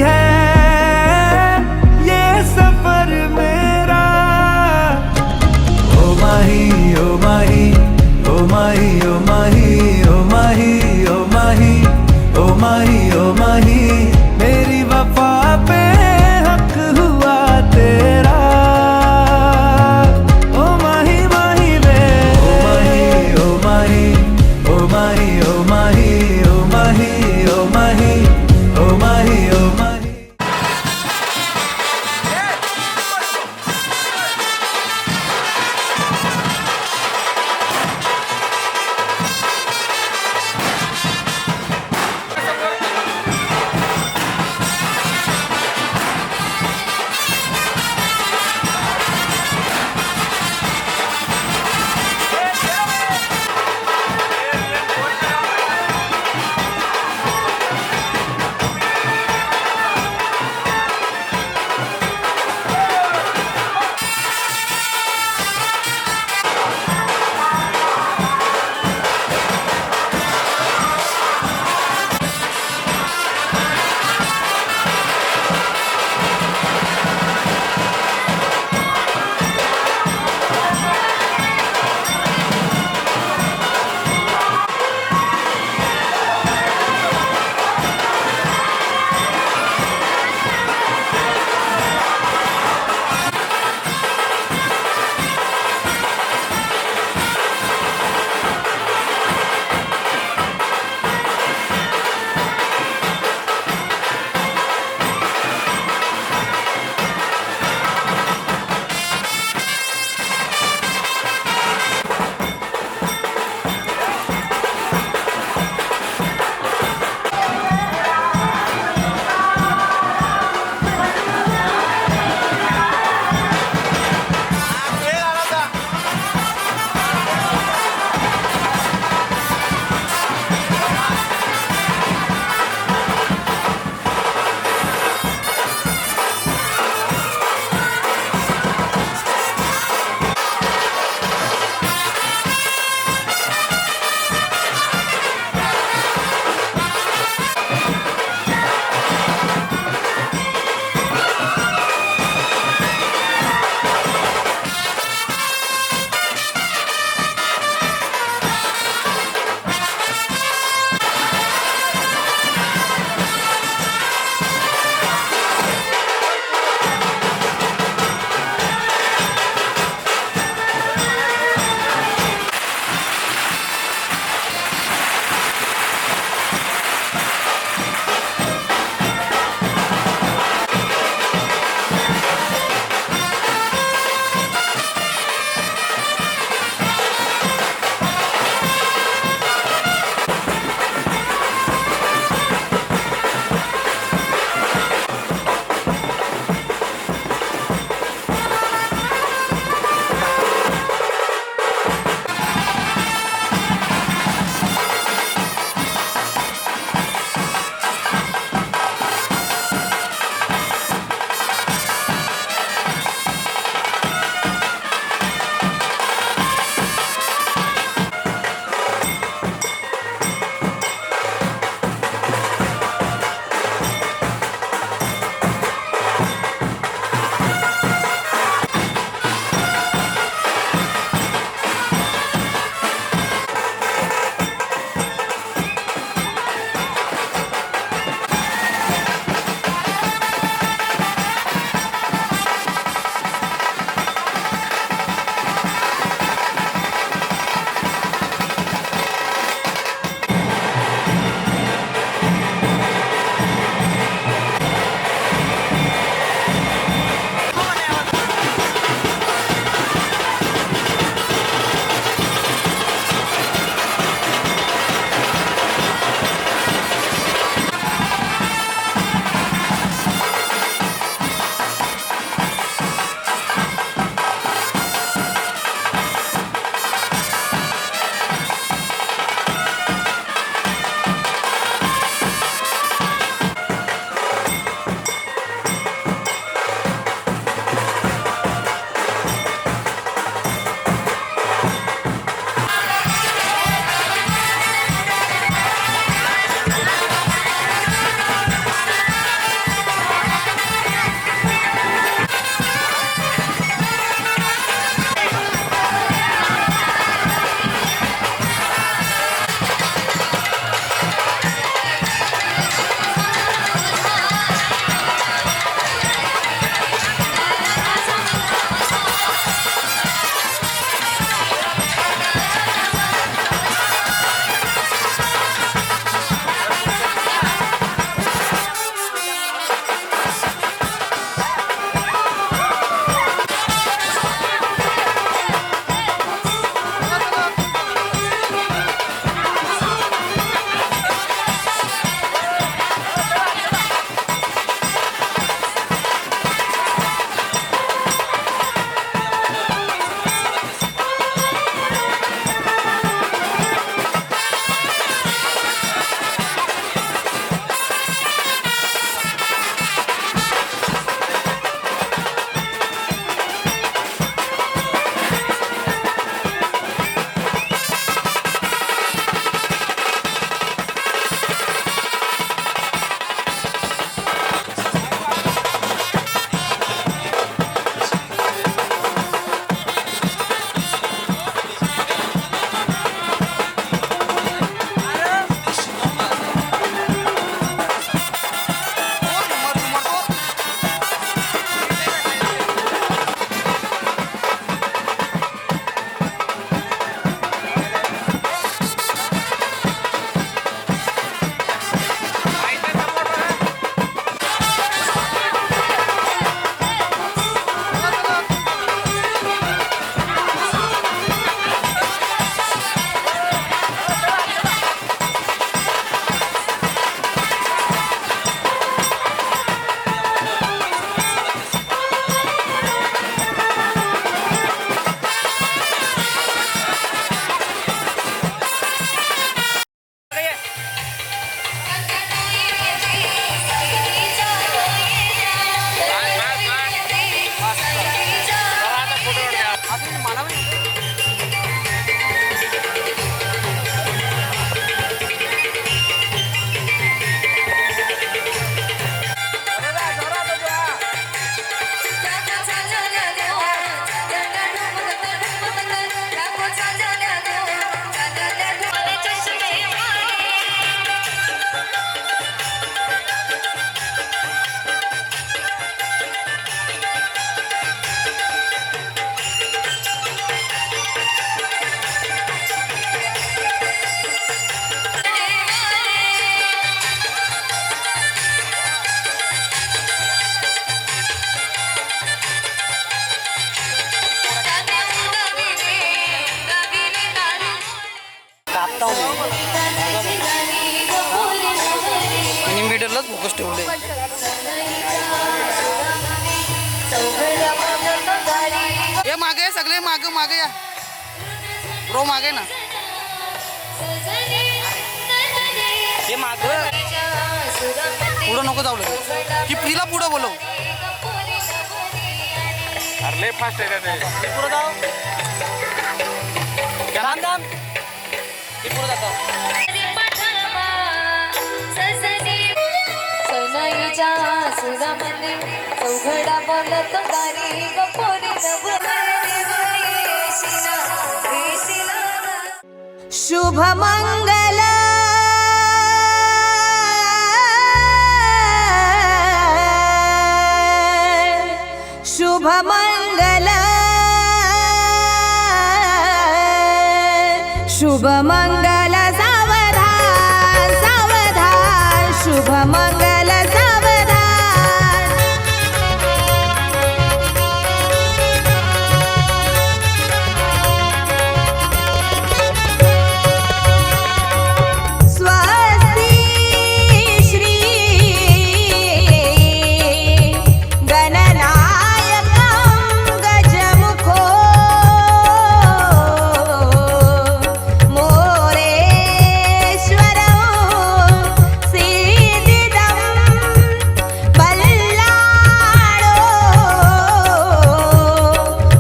त्यालाच फोकस ठेवले. हे मागे सगळे मागे या ब्रो मागे ना हे माग पुढं नको जाऊ की प्रीला पुढं बोलव. अरे फास्ट आहे ते पुढं जाऊ थांब पुढं जातो. सनईच्या सुरामध्ये चौघडा बोलत गारी गपोरी शुभ मंगल शुभ मंगल शुभ मंगल सावधान सावधान शुभ मंगल सावधान स्वस्ति श्री गणनायकं गजमुखो मोरेश्वरो सिद्धिदं बल्लाळो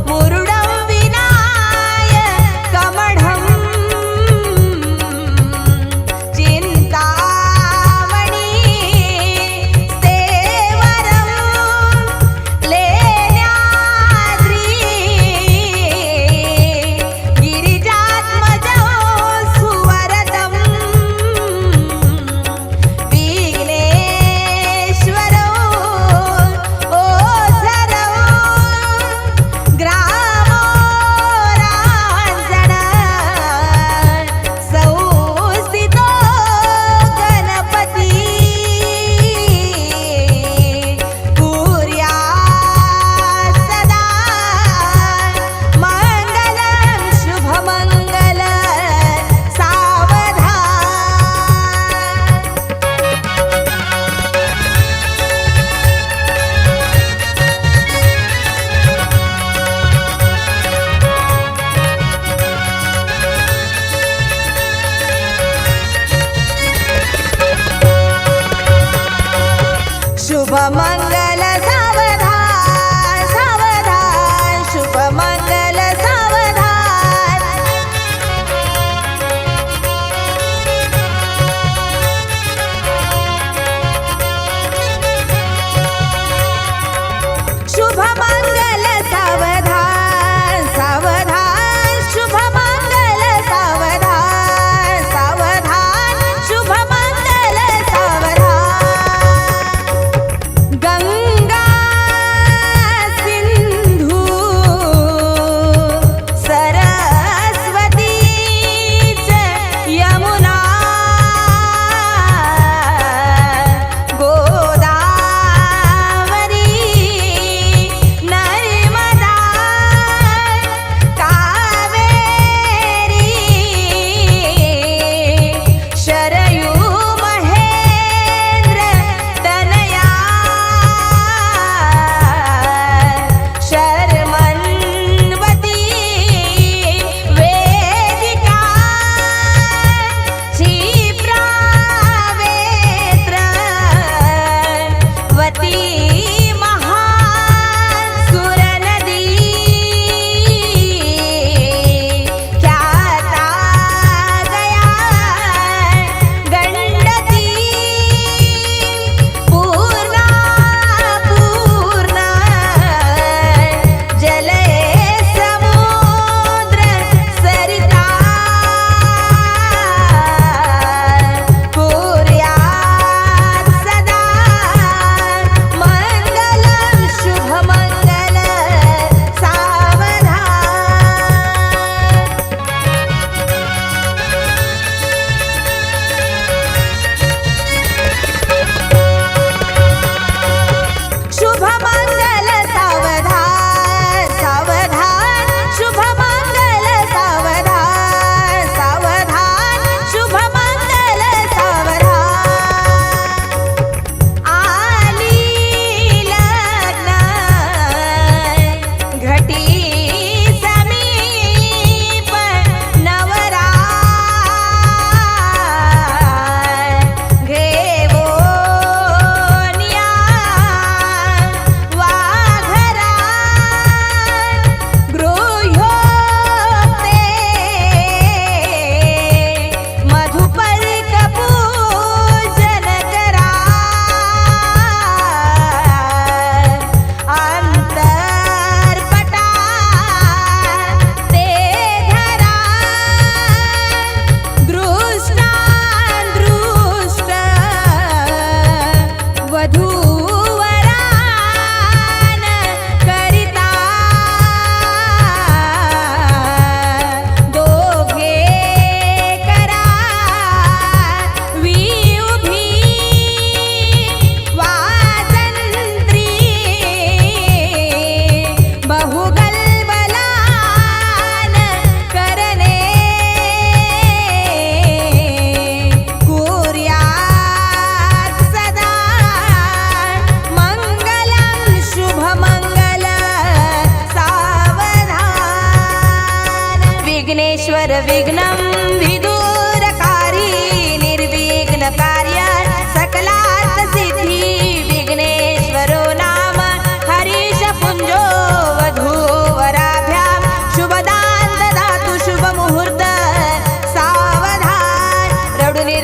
मुरुडं विनायकमढं चिन्तामणि स्तेवरं लेण्याद्रि गिरिजात्मजं सुवरदं विघ्नेश्वरो ओझरं ग्रामो रांजण संस्थितो गणपती कुर्या सदा मंगलं शुभमंगल सावधान. शुभ मंगल सावधान सावधान शुभ मंगल सावधान शुभ मंगल सावधान सावधान शुभ मंगल सावधान सावधान शुभ मंगल सावधान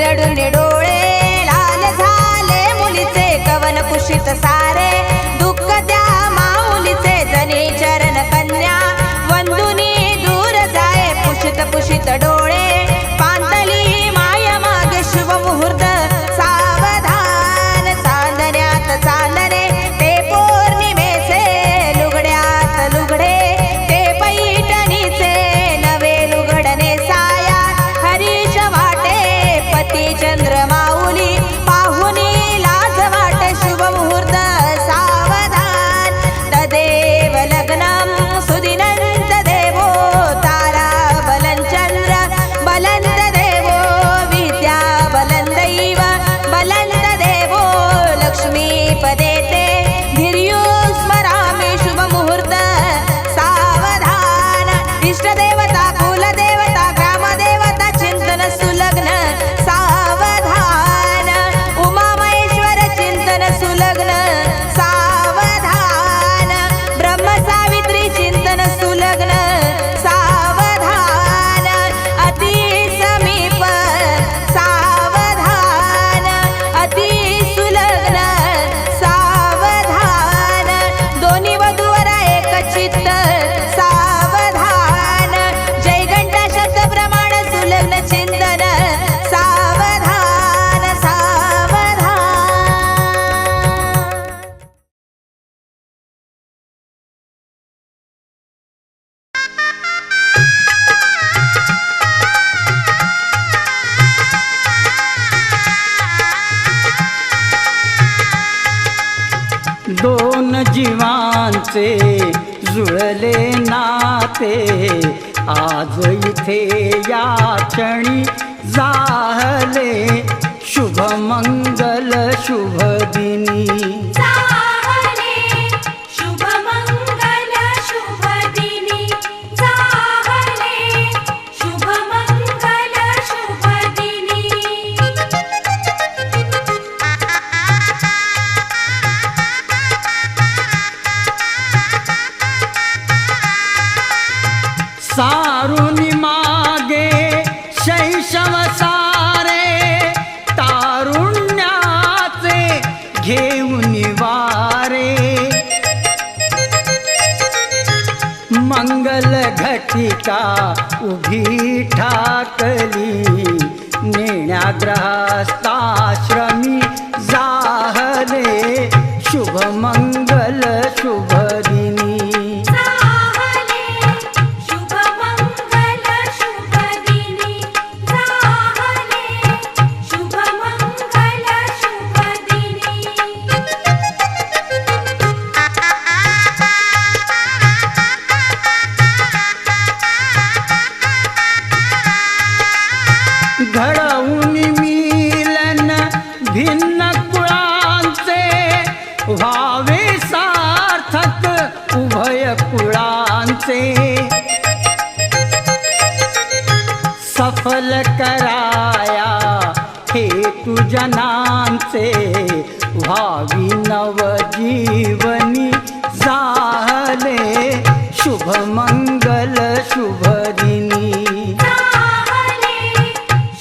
रडून डोळे लाल झाले मुलीचे कवन कुशीत सारे दुःख त्या माऊलीचे जनी चरण कन्या वंदुनी दूर जाय पुशीत पुशीत डोळे पांतली माय मागे शुभ मुहूर्त सावधान चांदण्यात चांदणे ते पौर्णिमेचे लुगड्यात लुगडे ते पैठणीचे नवे लुगडणे साया हरीश वाटे पती चंद्र माऊली पाहुनी लाज वाटे शुभ मुहूर्त सावधान तदेव लग्नम सुदिनंत देवो तारा बलंचंद्र बलंत देवो विद्या बलंदैव बलंत देवो लक्ष्मी पदेते धीर्यो स्मरामि शुभ मुहूर्त सावधान इष्टदेवता कुलदेवता ग्रामदेवता चिंतन सुलग्न सावधान उमा महेश्वर चिंतन सुलग्न सावधान ब्रह्म सावित्री चिंतन सुलग्न सावधान अति समीप सावधान अति सुलग्न सावधान दोन्ही वधूवर एक चित्त सावधान जय घंटा शब्द प्रमाण सुलग्न चिंतन सावधान सावधान दोन जीवांचे जुळले नाते आज इथे या क्षणी जाहले शुभ मंगल शुभ दिनी शुभ मंगल शुभ दिनी जाहले शुभ मंगल शुभ दिनी सारुनी मागे शैशव सारे तारुण्याचे घेऊन वारे मंगल घटिका उभी ठाकली नेण्याग्रहस्ताश्रमी जाहले शुभ मंगल शुभ दिनी शुभ मंगल शुभ दिनी जाहले शुभ मंगल शुभ दिनी घडवून मिलन भिन्न कुळांचे व्हावे सार्थक उभय कुळांचे सफल कराया हेतु जनांचे व्हावी नवजीवनी जाहले शुभ मंगल शुभ दिनी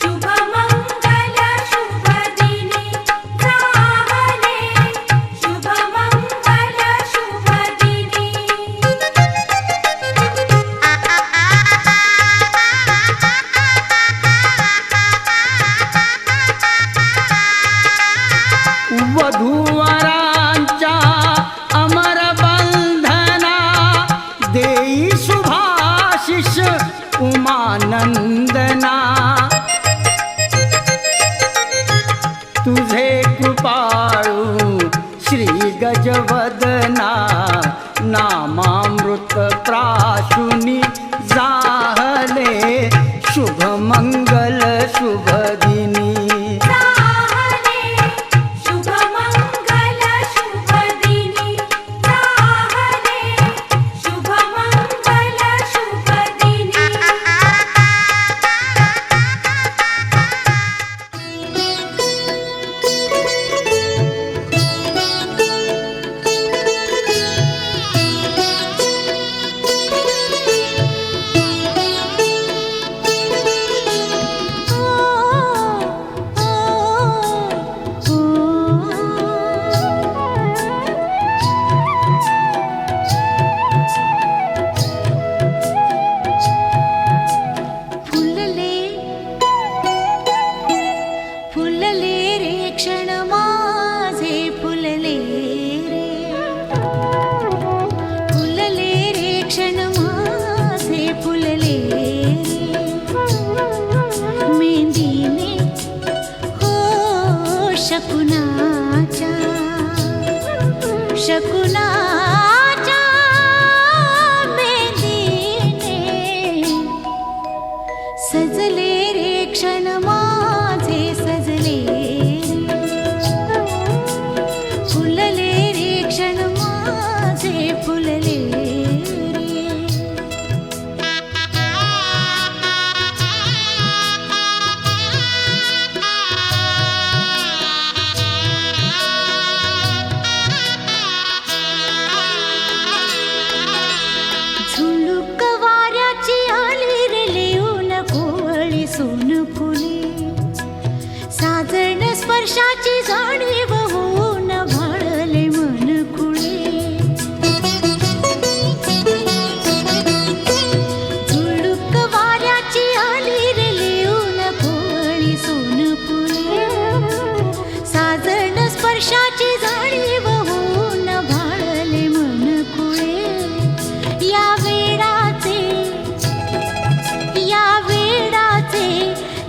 शुभ मंगल शुभ दिनी जाहले शुभ मंगल शुभ दिनी वधूवरांच्या अमर बंधना देई शुभाशिष उमानंदना तुझे कृपाळू श्री गजवदना नामामृत प्राशुनी जाहले शुभ मंगल शुभ दिनी शुभ मंगल शुभ दिनी जाहले शुभ मंगल शुभ दिनी क्षण माझे फुलले रे क्षण माझे फुलले मेहंदीने हो शकुनाच्या मेहंदीने सजले रे क्षण माझे सजले फुलले रे क्षण माझे फुलले झुळूक वाऱ्याची आली रे लिहून कोवळी सोन फुले साजण स्पर्शाची जाणीव होऊन भाळले मन खुळे झुळूक वाऱ्याची आली रे लिहून कोवळी सोन फुले साजण स्पर्शाची जाणीव होऊन भाळले मन खुळे या वेडाचे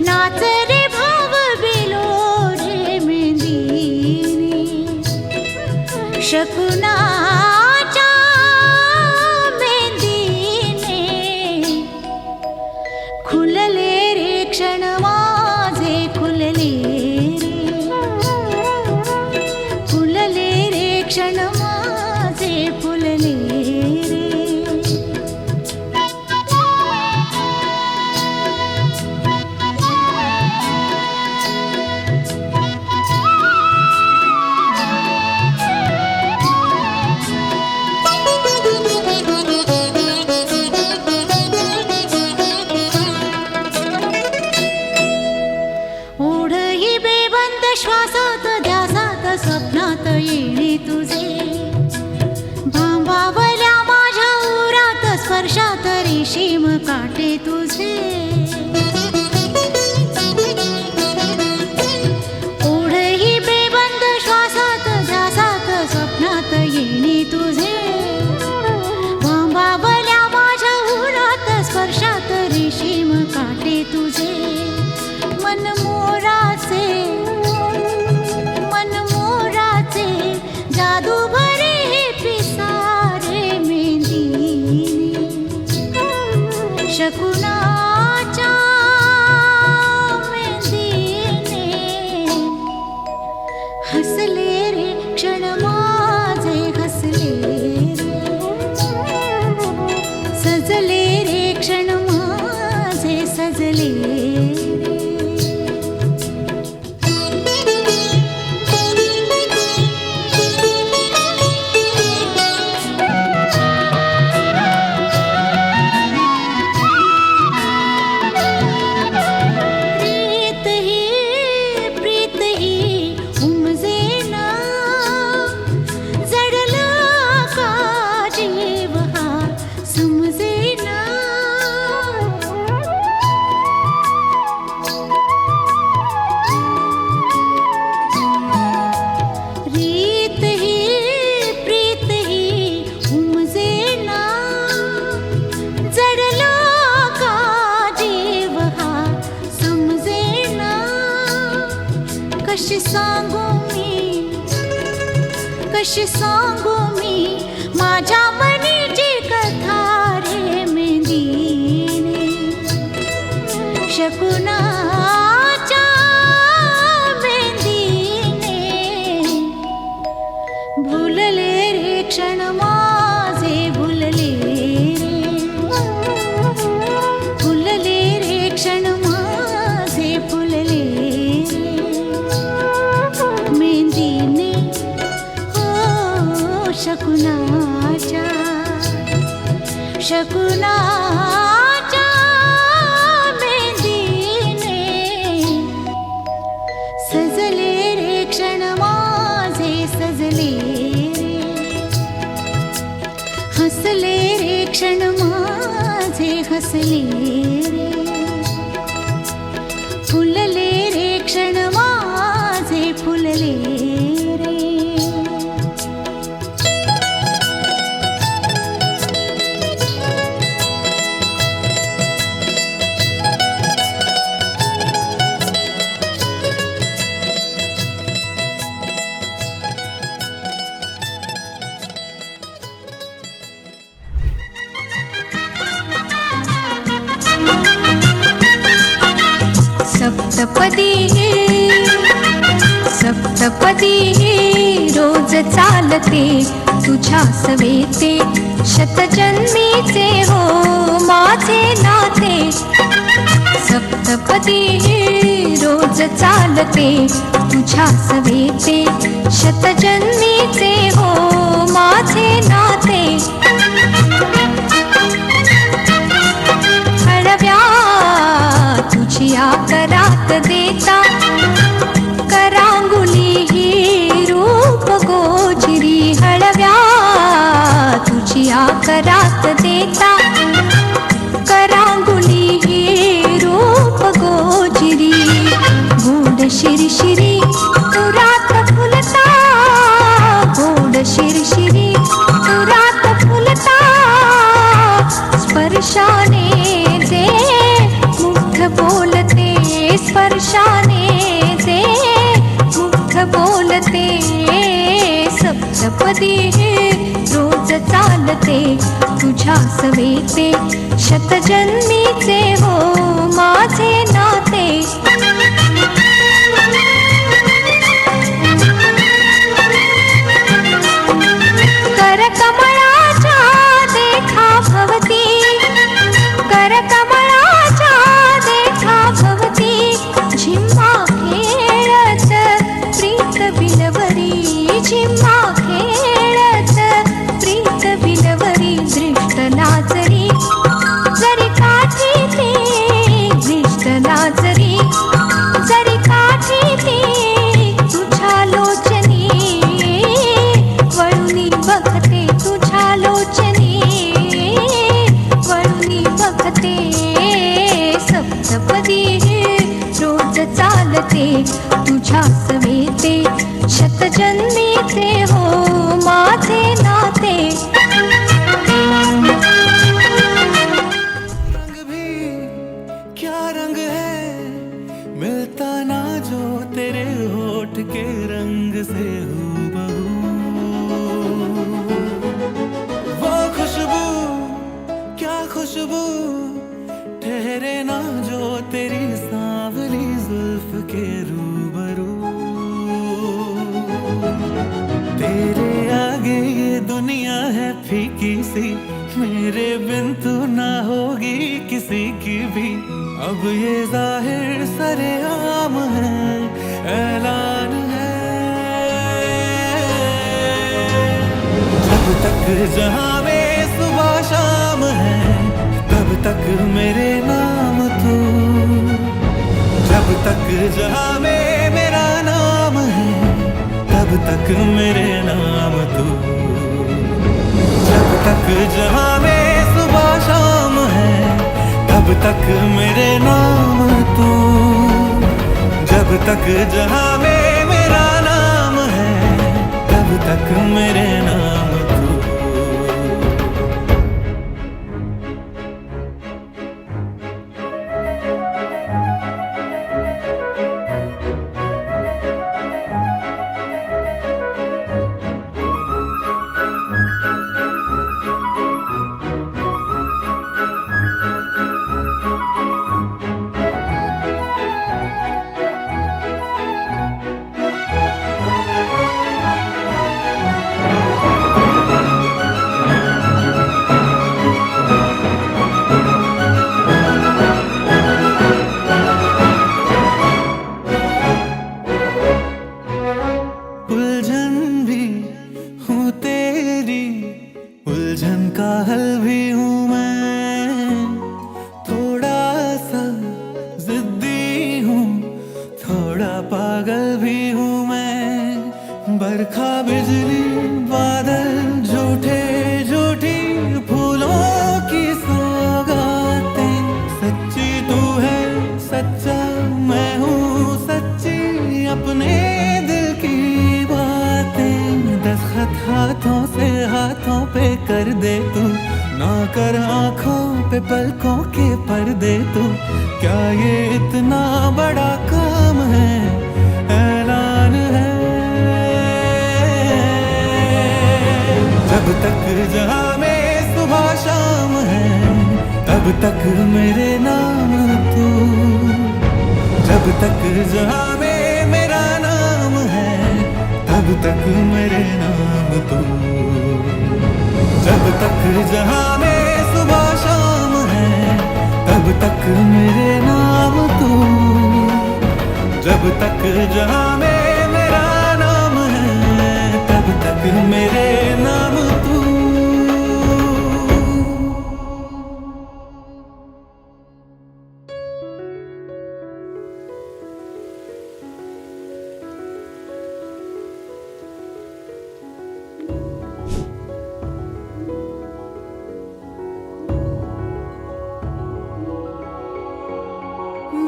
नाच रे भाव बिलो रे मेहंदीने शकुनाच्या मेहंदीने खुलले रे क्षण माझे खुलले रे क्षण माझे फुलले ओढही बेबंद श्वासात ध्यासात स्वप्नात येणे तुझे भांबावल्या माझ्या उरात स्पर्शात रेशीम काटे तुझे ओढही बेबंद श्वासात ध्यासात स्वप्नात येणे तुझे भांबावल्या माझ्या उरात स्पर्शात रेशीम काटे तुझे मन मोराचे जादू भरे हे पिसारे मेहंदीने शकुनाच्या मेहंदीने हसले रे क्षण माझे हसले सजले रे क्षण माझे सजले कशी सांगू मी माझ्या मनीची कथा रे मेहंदीने शकुनाच्या मेहंदीने भुलले रे क्षण माझे भुलले रे क्षण माझे फुलले मेहंदीने शकुनाच्या मेहंदीने सजले रे क्षण माझे सजले हसले रे क्षण माझे हसले फुलले रे क्षण माझे फुल सप्तपदी रोज चालते तुझ्या सवेते शतजन्मीचे हो माझे नाते सप्तपदी रोज चालते तुझ्या सवेते शतजन्मीचे हो माझे नाते हळव्या तुझ्या करात देता करांगुली ही रूप गोजिरी हळव्या तुझ्या करात देता करांगुली ही रूप गोजिरी गोड शिरशिरी तुरात फुलता गोड शिरशिरी तुरात फुलता स्पर्शाने जे मुग्ध बोलते स्पर्शाने जे मुग्ध बोलते सप्तपदी रोज चालते तुझ्या सवेते शतजन्मीचे हो माझे नाते करकमळाच्या देखा भवती करकमळाच्या देखा भवती झिम्मा खेळत प्रीत बिलवरी झिम्मा खेळत प्रीत बिलवरी दृष्ट लाजरी जरी काठी ते दृष्ट लाजरी जरी काठी ते तुझ्या लोचनी वळुनी बघते तुझ्या लोचनी वळुनी बघते सप्तपदी रोज चालते तुझ्या सवेते शतजन्मीचे हो माझे नाते रंग भी क्या रंग है मिलता ना जो तेरे होठ के रंग से हूबहू वो खुशबू क्या खुशबू ठहरे ना जो तेरी सांवली जुल्फ के रूबरू तेरे आगे ये दुनिया है फीकी सी मेरे बिन तू ना होगी किसी की भी अब ये जाहिर सरेआम है ऐलान है जब तक जहां में सुबह शाम है तब तक मेरे नाम तू जब तक जहां में मेरा नाम है तब तक मेरे नाम तू जब तक जहां में सुबह शाम है तब तक मेरे नाम तू जब तक जहां में मेरा नाम है तब तक मेरे नाम तू बरखा बिजली बादल झूठे झूठी फूलों की सौगातें सच्ची तू है सच्चा मैं हूँ सच्ची अपने दिल की बातें दस्तखत हाथों से हाथों पे कर दे तू ना कर आँखों पे पलकों के पर्दे तू क्या ये इतना बड़ा काम है ऐलान है जब तक जहां में सुबह शाम है तब तक मेरे नाम तू जब तक जहां में मेरा नाम है तब तक मेरे नाम तू। जब तक जहां में सुबह शाम है तब तक मेरे नाम तू। जब तक जहां में मेरा नाम है तब तक मेरे नाम तू।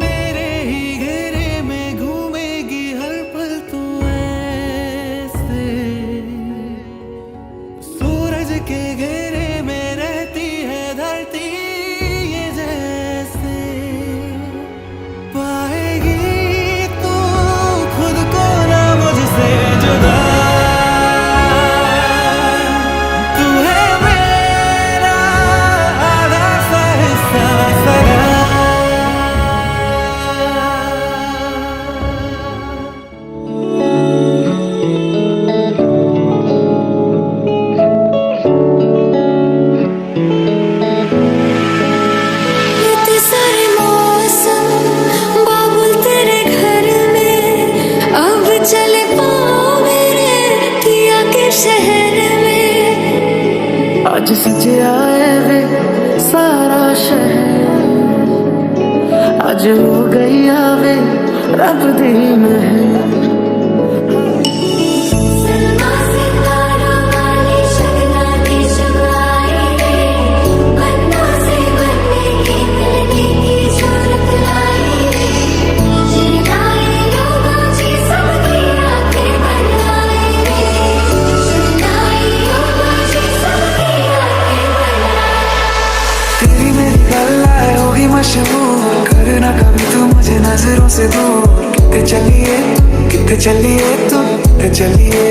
मेरे ही घेरे में घूमेगी हर पल तू ऐसे। सूरज के घेरे में रहती है धरती ये जैसे। पाएगी तू खुद को ना मुझसे जुदा। तू है मेरा आधा सा हिस्सा सगा। इतने सारे मौसम बाबुल तेरे घर में, अब चले पाओ मेरे पिया के शहर में। आज सजे आए वे सारा शहर, आज हो गई आवे रब दी महल। सलमा सितारा वाली शगना की शगनाई रे, बन्नों से बनने की मिलने की जरूरत लाई रे। शहनाई लोगों की सबकी आंखें बनाई रे। शहनाई लोगों की सबकी आंखें बनाई। तेरी मेरी गल्लाए होगी मशहूर, करना कभी तू मुझे नजरों से दूर। कितने चलिए तू, कितने चलिए तू, कितने चलिए।